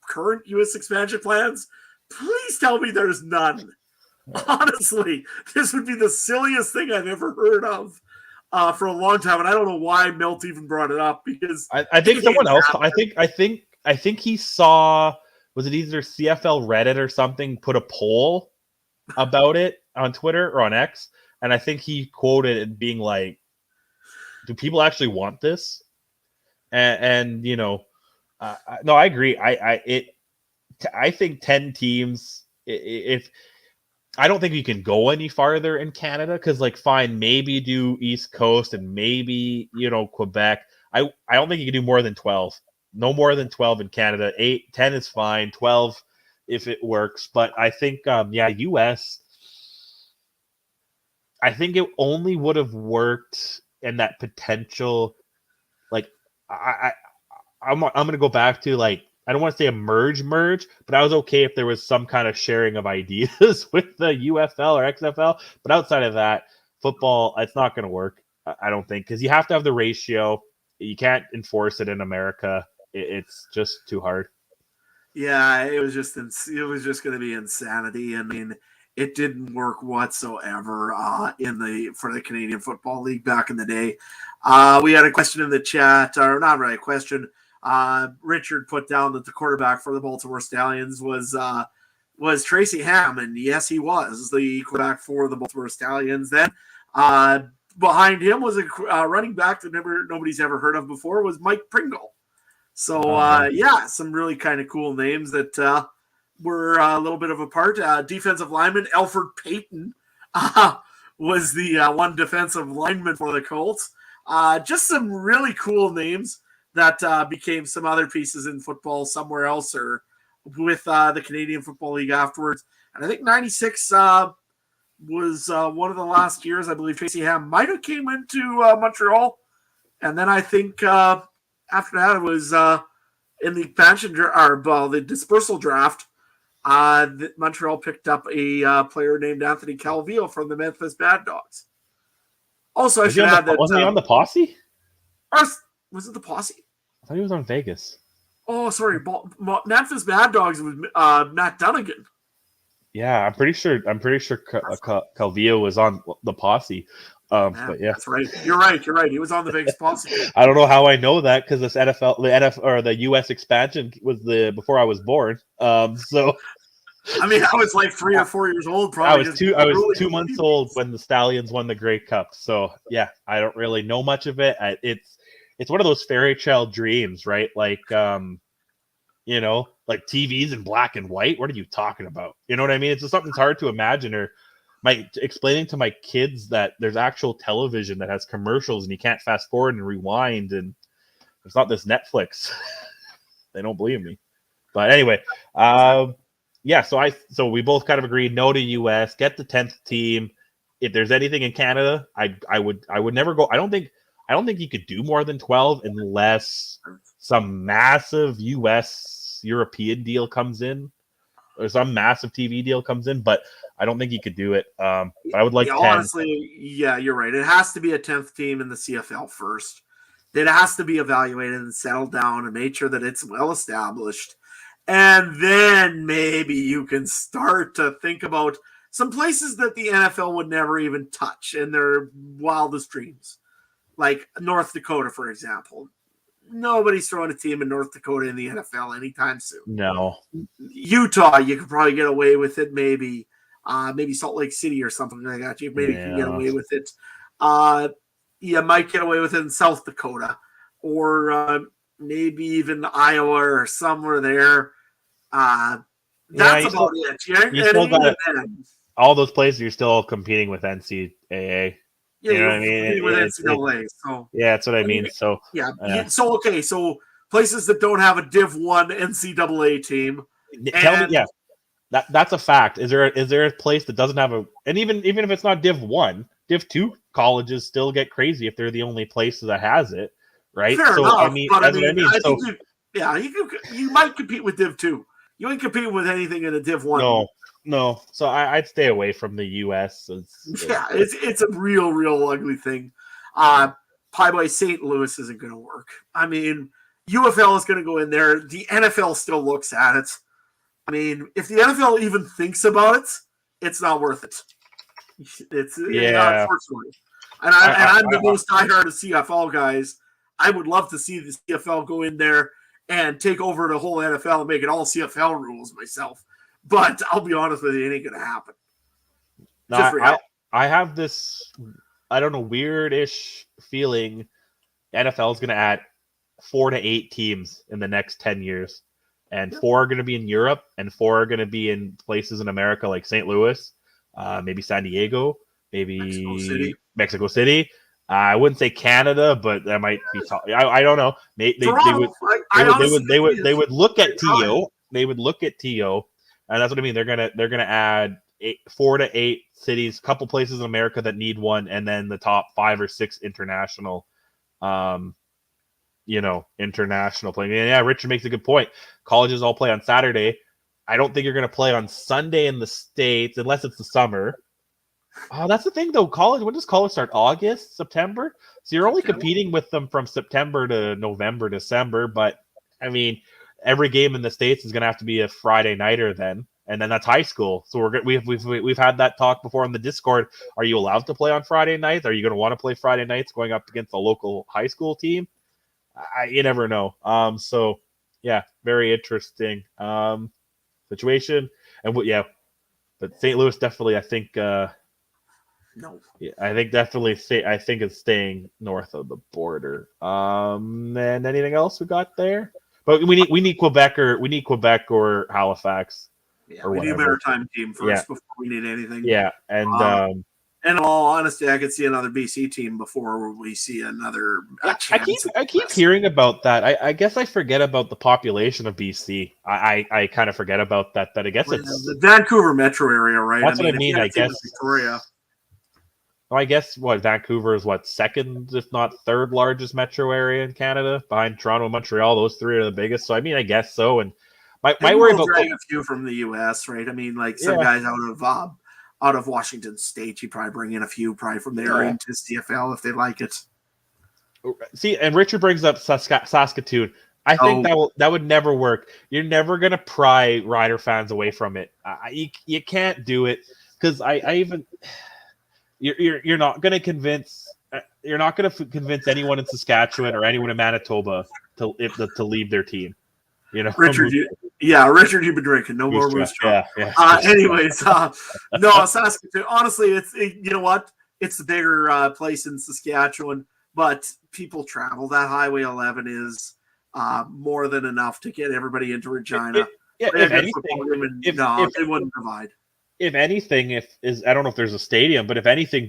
current U.S. expansion plans, please tell me there's none. Honestly, this would be the silliest thing I've ever heard of for a long time, and I don't know why Milt even brought it up because I think someone else. I think he saw, was it either CFL Reddit or something, put a poll about it on Twitter or on X, and I think he quoted it being like, do people actually want this? And no, I agree. I think 10 teams. If I don't think you can go any farther in Canada, because fine, maybe do East Coast and maybe Quebec. I don't think you can do more than 12. No more than 12 in Canada. 10 is fine. 12 if it works. But I think US. I think it only would have worked. And that potential, I'm going to go back to I don't want to say a merge, but I was okay if there was some kind of sharing of ideas with the UFL or XFL. But outside of that, football, it's not going to work. I don't think, because you have to have the ratio. You can't enforce it in America. It's just too hard. Yeah, it was just going to be insanity. I mean, it didn't work whatsoever for the Canadian Football League back in the day. We had a question in the chat, or not really a question. Richard put down that the quarterback for the Baltimore Stallions was Tracy Ham, and yes, he was the quarterback for the Baltimore Stallions. Then behind him was a running back that nobody's ever heard of before, was Mike Pringle. So some really kind of cool names that were a little bit of a part. Defensive lineman Alfred Payton was the one defensive lineman for the Colts. Just some really cool names that became some other pieces in football somewhere else or with the Canadian Football League afterwards. And I think 96 was one of the last years. I believe Tracy Ham might have came into Montreal. And then I think after that it was in the expansion the dispersal draft. Montreal picked up a player named Anthony Calvillo from the Memphis Bad Dogs. Also, I should add that wasn't he on the Posse? Was it the Posse? I thought he was on Vegas. Oh, sorry, Memphis Bad Dogs was Matt Dunnigan. Yeah, I'm pretty sure Calvillo was on the Posse. But yeah, that's right. You're right. He was on the Vegas Posse. I don't know how I know that because this the US expansion was before I was born. So I mean, I was like 3 or 4 years old. Probably. I was 2 months old when the Stallions won the Grey Cup. So yeah, I don't really know much of it. It's one of those fairy tale dreams, right? Like TVs in black and white. What are you talking about? You know what I mean? It's just something that's hard to imagine or explaining to my kids that there's actual television that has commercials and you can't fast forward and rewind, and it's not this Netflix. They don't believe me. But anyway, so we both kind of agreed no to US, get the 10th team. If there's anything in Canada, I would never go. I don't think you could do more than 12 unless some massive US European deal comes in or some massive TV deal comes in, but I don't think you could do it. But I would like 10. Honestly, yeah, you're right. It has to be a 10th team in the CFL first. It has to be evaluated and settled down and made sure that it's well established. And then maybe you can start to think about some places that the NFL would never even touch in their wildest dreams. Like North Dakota, for example. Nobody's throwing a team in North Dakota in the NFL anytime soon. No. Utah, you could probably get away with it, maybe. Maybe Salt Lake City or something like that. You maybe can get away with it. You might get away with it in South Dakota or maybe even Iowa or somewhere there. That's about it. All those places you're still competing with NCAA. Yeah, you know what I mean? With NCAA. So yeah, that's what I mean. So yeah. So okay, so places that don't have a Div 1 NCAA team. Tell me, that's a fact. Is there a place that doesn't have a, and even if it's not Div 1, Div 2 colleges still get crazy if they're the only place that has it, right? Fair enough, I mean, that's what I mean. So you might compete with Div 2. You ain't competing with anything in a Div 1. No. So I'd stay away from the US. It's a real ugly thing. Pie Boy St. Louis isn't going to work. I mean, UFL is going to go in there. The NFL still looks at it. I mean, if the NFL even thinks about it, it's not worth it. Unfortunately. And I'm the most diehard of CFL guys. I would love to see the CFL go in there and take over the whole NFL and make it all CFL rules myself. But I'll be honest with you, it ain't going to happen. No, I have this, I don't know, weird-ish feeling NFL is going to add 4 to 8 teams in the next 10 years. And 4 are going to be in Europe, and 4 are going to be in places in America like St. Louis, maybe San Diego, maybe Mexico City. I wouldn't say Canada, but that might be. I don't know. They would look at TO. They would look at TO, and that's what I mean. They're gonna add 4 to 8 cities, couple places in America that need one, and then the top 5 or 6 international. International playing. And yeah, Richard makes a good point. Colleges all play on Saturday. I don't think you're going to play on Sunday in the States unless it's the summer. Oh, that's the thing, though. When does college start? August, September? So you're only competing with them from September to November, December. But, I mean, every game in the States is going to have to be a Friday nighter then. And then that's high school. So we've had that talk before on the Discord. Are you allowed to play on Friday nights? Are you going to want to play Friday nights going up against a local high school team? You never know. So yeah, very interesting situation. And but St. Louis definitely, I think. No. Yeah, I think definitely. I think it's staying north of the border. And anything else we got there? But we need Quebec or Halifax. Yeah, we need a maritime team first before we need anything. Yeah, and. And in all honesty, I could see another BC team before we see another. I keep hearing about that. I guess I forget about the population of BC. I kind of forget about that. That I guess it's the Vancouver metro area, right? That's what I mean. I guess Victoria. Well, I guess Vancouver is second, if not third largest metro area in Canada, behind Toronto and Montreal. Those 3 are the biggest. So I mean, I guess so. And my worry about a few from the U.S., right? I mean, like some guys out of Washington State, you probably bring in a few probably from there into CFL if they like it. See, and Richard brings up Saskatoon. I think that would never work. You're never gonna pry Rider fans away from it. You can't do it because you're not gonna convince anyone in Saskatchewan or anyone in Manitoba to leave their team. Richard, Richard, you've been drinking. No more Moose Jaw. Anyways, no, Saskatoon. Honestly, you know what? It's the bigger place in Saskatchewan, but people travel. That Highway 11 is more than enough to get everybody into Regina. If anything, it wouldn't provide. if anything, I don't know if there's a stadium, but if anything,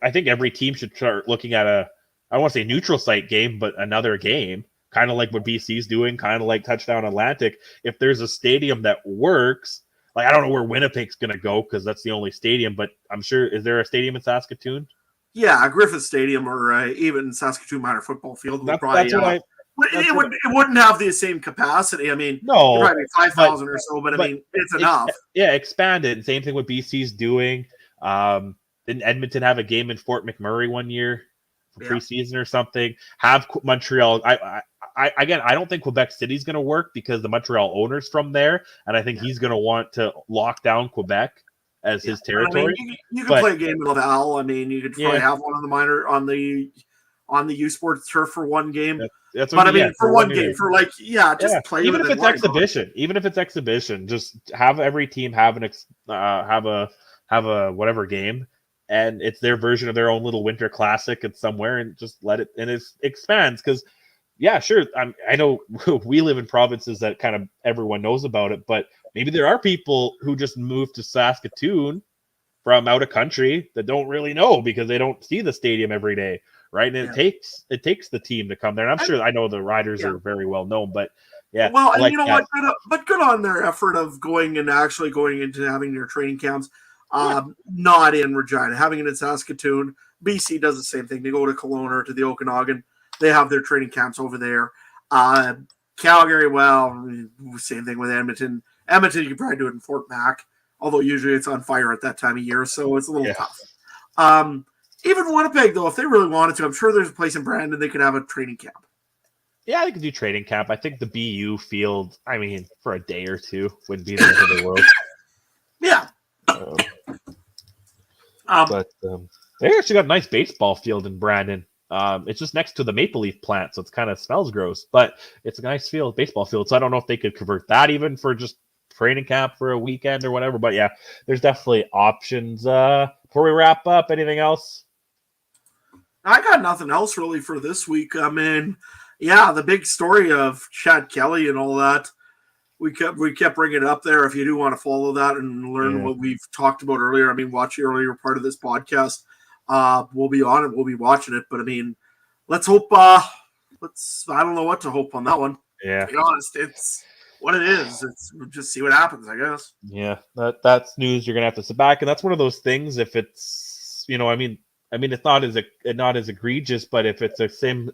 I think every team should start looking at I don't want to say neutral site game, but another game, kind of like what BC's doing, kind of like Touchdown Atlantic. If there's a stadium that works, like I don't know where Winnipeg's going to go because that's the only stadium, but I'm sure, is there a stadium in Saskatoon? Yeah, Griffith Stadium or even Saskatoon Minor Football Field would probably. It wouldn't have the same capacity. I mean, no, probably 5,000 or so, but I mean, it's enough. Expand it. Same thing what BC's doing. Didn't Edmonton have a game in Fort McMurray one year for preseason or something? Have Montreal. Again, I don't think Quebec City's going to work because the Montreal owner's from there, and I think he's going to want to lock down Quebec as his territory. I mean, you can play a game in Laval. I mean, you could probably have one of the minor on the U Sports turf for one game. That's but I mean, for one game, for play. Even if it's exhibition, just have every team have a whatever game, and it's their version of their own little winter classic and somewhere, and just let it, and it expands. Because sure, I know we live in provinces that kind of everyone knows about it, but maybe there are people who just moved to Saskatoon from out of country that don't really know because they don't see the stadium every day. Right, and it takes the team to come there. And I'm sure I know the riders are very well known, but well, and you know what? But good on their effort of going into having their training camps, not in Regina, having it in Saskatoon. BC does the same thing. They go to Kelowna or to the Okanagan. They have their training camps over there. Calgary, well, same thing with Edmonton. Edmonton, you can probably do it in Fort Mac, although usually it's on fire at that time of year, so it's a little tough. Even Winnipeg, though, if they really wanted to, I'm sure there's a place in Brandon they could have a training camp. Yeah, they could do training camp. I think the BU field, I mean, for a day or two wouldn't be the end of the world. Yeah. But they actually got a nice baseball field in Brandon. It's just next to the Maple Leaf plant, so it kind of smells gross. But it's a nice baseball field. So I don't know if they could convert that even for just training camp for a weekend or whatever. But yeah, there's definitely options. Before we wrap up, anything else? I got nothing else really for this week. I mean, the big story of Chad Kelly and all that. We kept bringing it up there. If you do want to follow that and learn what we've talked about earlier, I mean, watch the earlier part of this podcast. We'll be on it. We'll be watching it. But I mean, let's hope. I don't know what to hope on that one. Yeah. To be honest, it's what it is. We'll just see what happens, I guess. Yeah, that's news you're gonna have to sit back, and that's one of those things. If it's I mean, it's not as egregious, but if it's a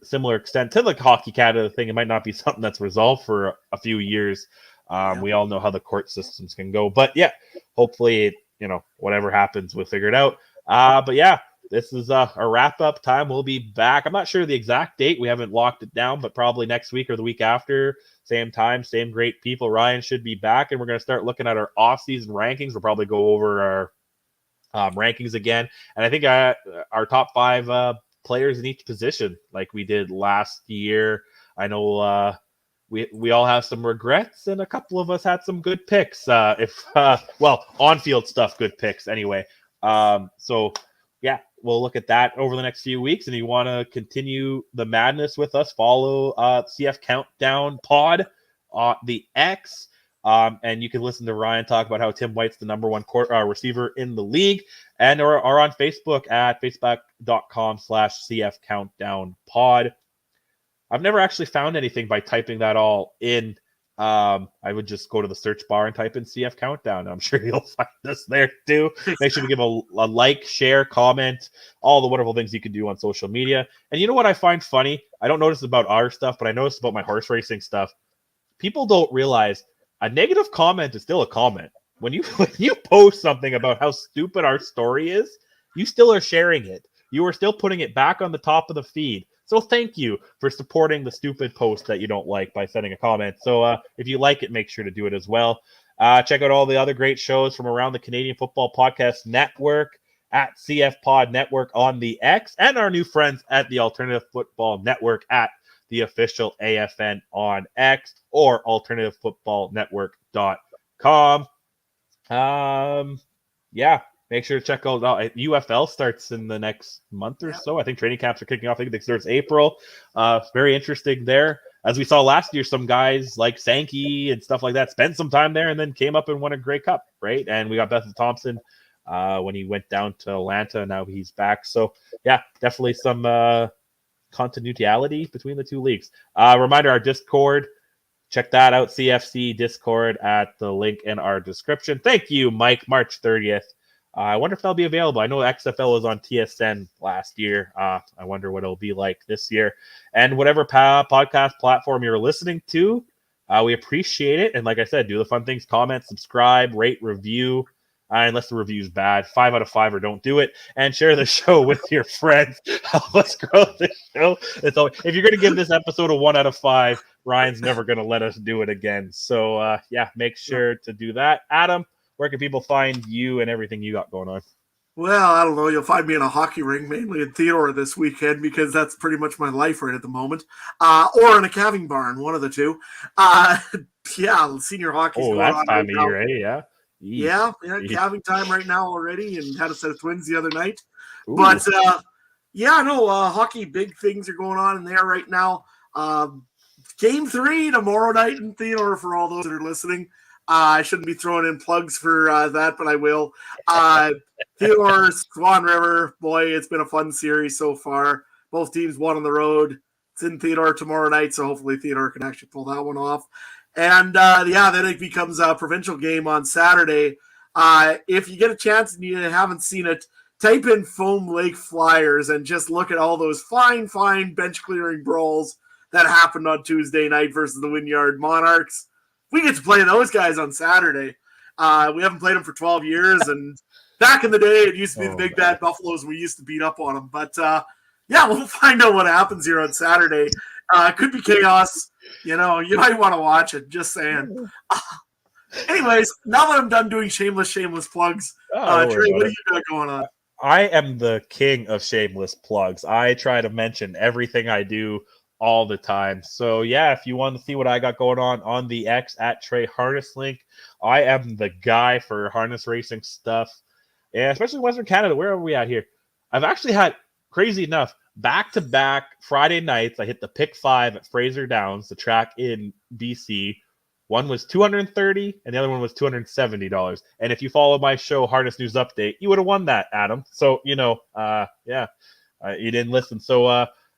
similar extent to the Hockey Canada thing, it might not be something that's resolved for a few years. We all know how the court systems can go, but hopefully, whatever happens, we'll figure it out. But this is a wrap up time. We'll be back. I'm not sure the exact date. We haven't locked it down, but probably next week or the week after. Same time, same great people. Ryan should be back, and we're going to start looking at our off-season rankings. We'll probably go over our rankings again, and I think our top 5 players in each position, like we did last year. I know we all have some regrets, and a couple of us had some good picks. On-field stuff, good picks anyway. We'll look at that over the next few weeks. And if you want to continue the madness with us, follow CF Countdown Pod on the X. And you can listen to Ryan talk about how Tim White's the number 1 receiver in the league, and are on Facebook at facebook.com/CF Countdown Pod. I've never actually found anything by typing that all in. I would just go to the search bar and type in CF Countdown. I'm sure you'll find us there too. Make sure to give a like, share, comment, all the wonderful things you can do on social media. And you know what I find funny? I don't notice about our stuff, but I notice about my horse racing stuff. People don't realize a negative comment is still a comment. When you post something about how stupid our story is, you still are sharing it. You are still putting it back on the top of the feed. So thank you for supporting the stupid post that you don't like by sending a comment. So if you like it, make sure to do it as well. Check out all the other great shows from around the Canadian Football Podcast Network at CF Pod Network on the X, and our new friends at the Alternative Football Network at the official AFN on X, or alternativefootballnetwork.com. Make sure to check out UFL starts in the next month or so. I think training camps are kicking off. I think it starts April. Very interesting there. as we saw last year, some guys like Sankey and stuff like that spent some time there and then came up and won a Grey Cup, right? And we got Bethel Thompson when he went down to Atlanta. Now he's back. So, yeah, definitely some continuity between the two leagues. Reminder, our Discord, check that out, CFC Discord at the link in our description. Thank you, Mike, March 30th. I wonder if they'll be available. I know XFL was on TSN last year. I wonder what it'll be like this year. And whatever podcast platform you're listening to, we appreciate it. And like I said, do the fun things, comment, subscribe, rate, review. Unless the review's bad, 5 out of 5 or don't do it, and share the show with your friends. Help us grow the show. If you're going to give this episode a 1 out of 5, Ryan's never going to let us do it again. So, make sure to do that. Adam, where can people find you and everything you got going on? Well, I don't know. You'll find me in a hockey rink, mainly in Theodore this weekend, because that's pretty much my life right at the moment. Or in a calving barn, one of the two. Senior hockey's going on. Oh, that's time of year, eh? Yeah. Yeah, calving time right now already, and had a set of twins the other night. Ooh. But hockey, big things are going on in there right now. Game 3 tomorrow night in Theodore for all those that are listening. I shouldn't be throwing in plugs for that, but I will. Theodore, Swan River, boy, it's been a fun series so far. Both teams won on the road. It's in Theodore tomorrow night, so hopefully Theodore can actually pull that one off. And, then it becomes a provincial game on Saturday. If you get a chance and you haven't seen it, type in Foam Lake Flyers and just look at all those fine bench-clearing brawls that happened on Tuesday night versus the Wynyard Monarchs. We get to play those guys on Saturday. We haven't played them for 12 years, and back in the day, it used to be the big bad Buffaloes, and we used to beat up on them. But, we'll find out what happens here on Saturday. It could be chaos. You might want to watch it, just saying. Anyways, now that I'm done doing shameless plugs, Trey, what do you got going on? I am the king of shameless plugs. I try to mention everything I do all the time. So, if you want to see what I got going on the X at Trey Harness Link, I am the guy for harness racing stuff, and especially Western Canada. Where are we at here? I've actually had, crazy enough, back-to-back Friday nights. I hit the Pick 5 at Fraser Downs, the track in BC. One was $230, and the other one was $270. And if you follow my show, Harness News Update, you would have won that, Adam. So, you didn't listen. So,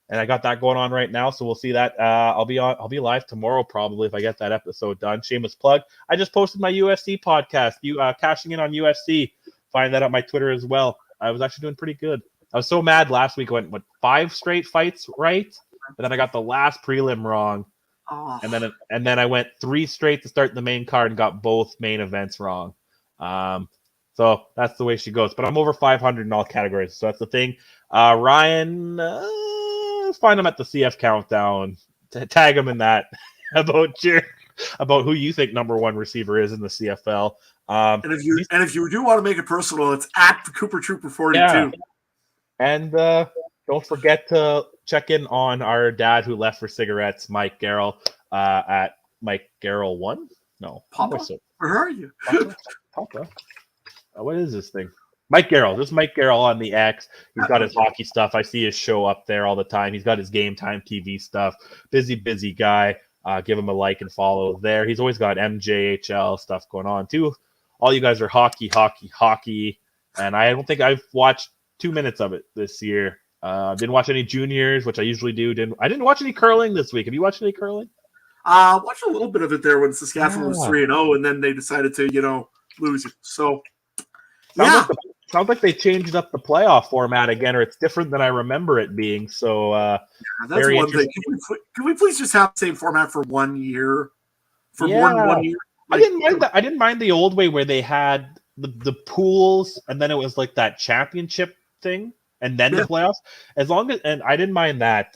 and I got that going on right now. So we'll see that. I'll be live tomorrow probably if I get that episode done. Shameless plug. I just posted my UFC podcast. You cashing in on UFC. Find that on my Twitter as well. I was actually doing pretty good. I was so mad last week. I went 5 straight fights right, and then I got the last prelim wrong, and then I went 3 straight to start the main card and got both main events wrong. So that's the way she goes. But I'm over 500 in all categories, so that's the thing. Ryan, find him at the CF Countdown. Tag him in that about who you think number 1 receiver is in the CFL. And if you do want to make it personal, it's at the Cooper Trooper 42. Yeah. And don't forget to check in on our dad who left for cigarettes, Mike Garrell, at Mike Garrell 1. No, Papa. Where are you? Papa. What is this thing? Mike Garrell. This is Mike Garrell on the X. He's got his hockey stuff. I see his show up there all the time. He's got his Game Time TV stuff. Busy guy. Give him a like and follow there. He's always got MJHL stuff going on too. All you guys are hockey. And I don't think I've watched 2 minutes of it this year. Didn't watch any juniors, which I usually do. I didn't watch any curling this week. Have you watched any curling? Watched a little bit of it there when Saskatchewan was 3-0, and then they decided to, lose it. So, sounds like they changed up the playoff format again, or it's different than I remember it being. So, that's one thing. Can we please just have the same format for 1 year? For one year? I didn't mind that. I didn't mind the old way where they had the pools, and then it was like that championship thing, and then the playoffs. And I didn't mind that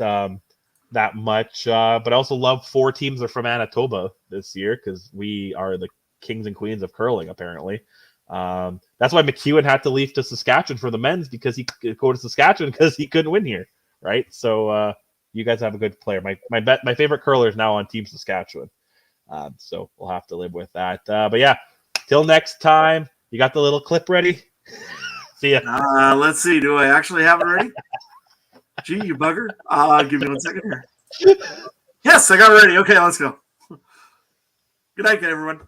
that much. But I also love 4 teams are from Manitoba this year because we are the kings and queens of curling, apparently. That's why McEwen had to leave to Saskatchewan for the men's, because he could go to Saskatchewan because he couldn't win here, right? So you guys have a good player. My favorite curler is now on Team Saskatchewan. So we'll have to live with that. But till next time. You got the little clip ready? See ya. Let's see. Do I actually have it ready? Gee, you bugger. Give me 1 second here. Yes, I got it ready. Okay, let's go. Good night, everyone.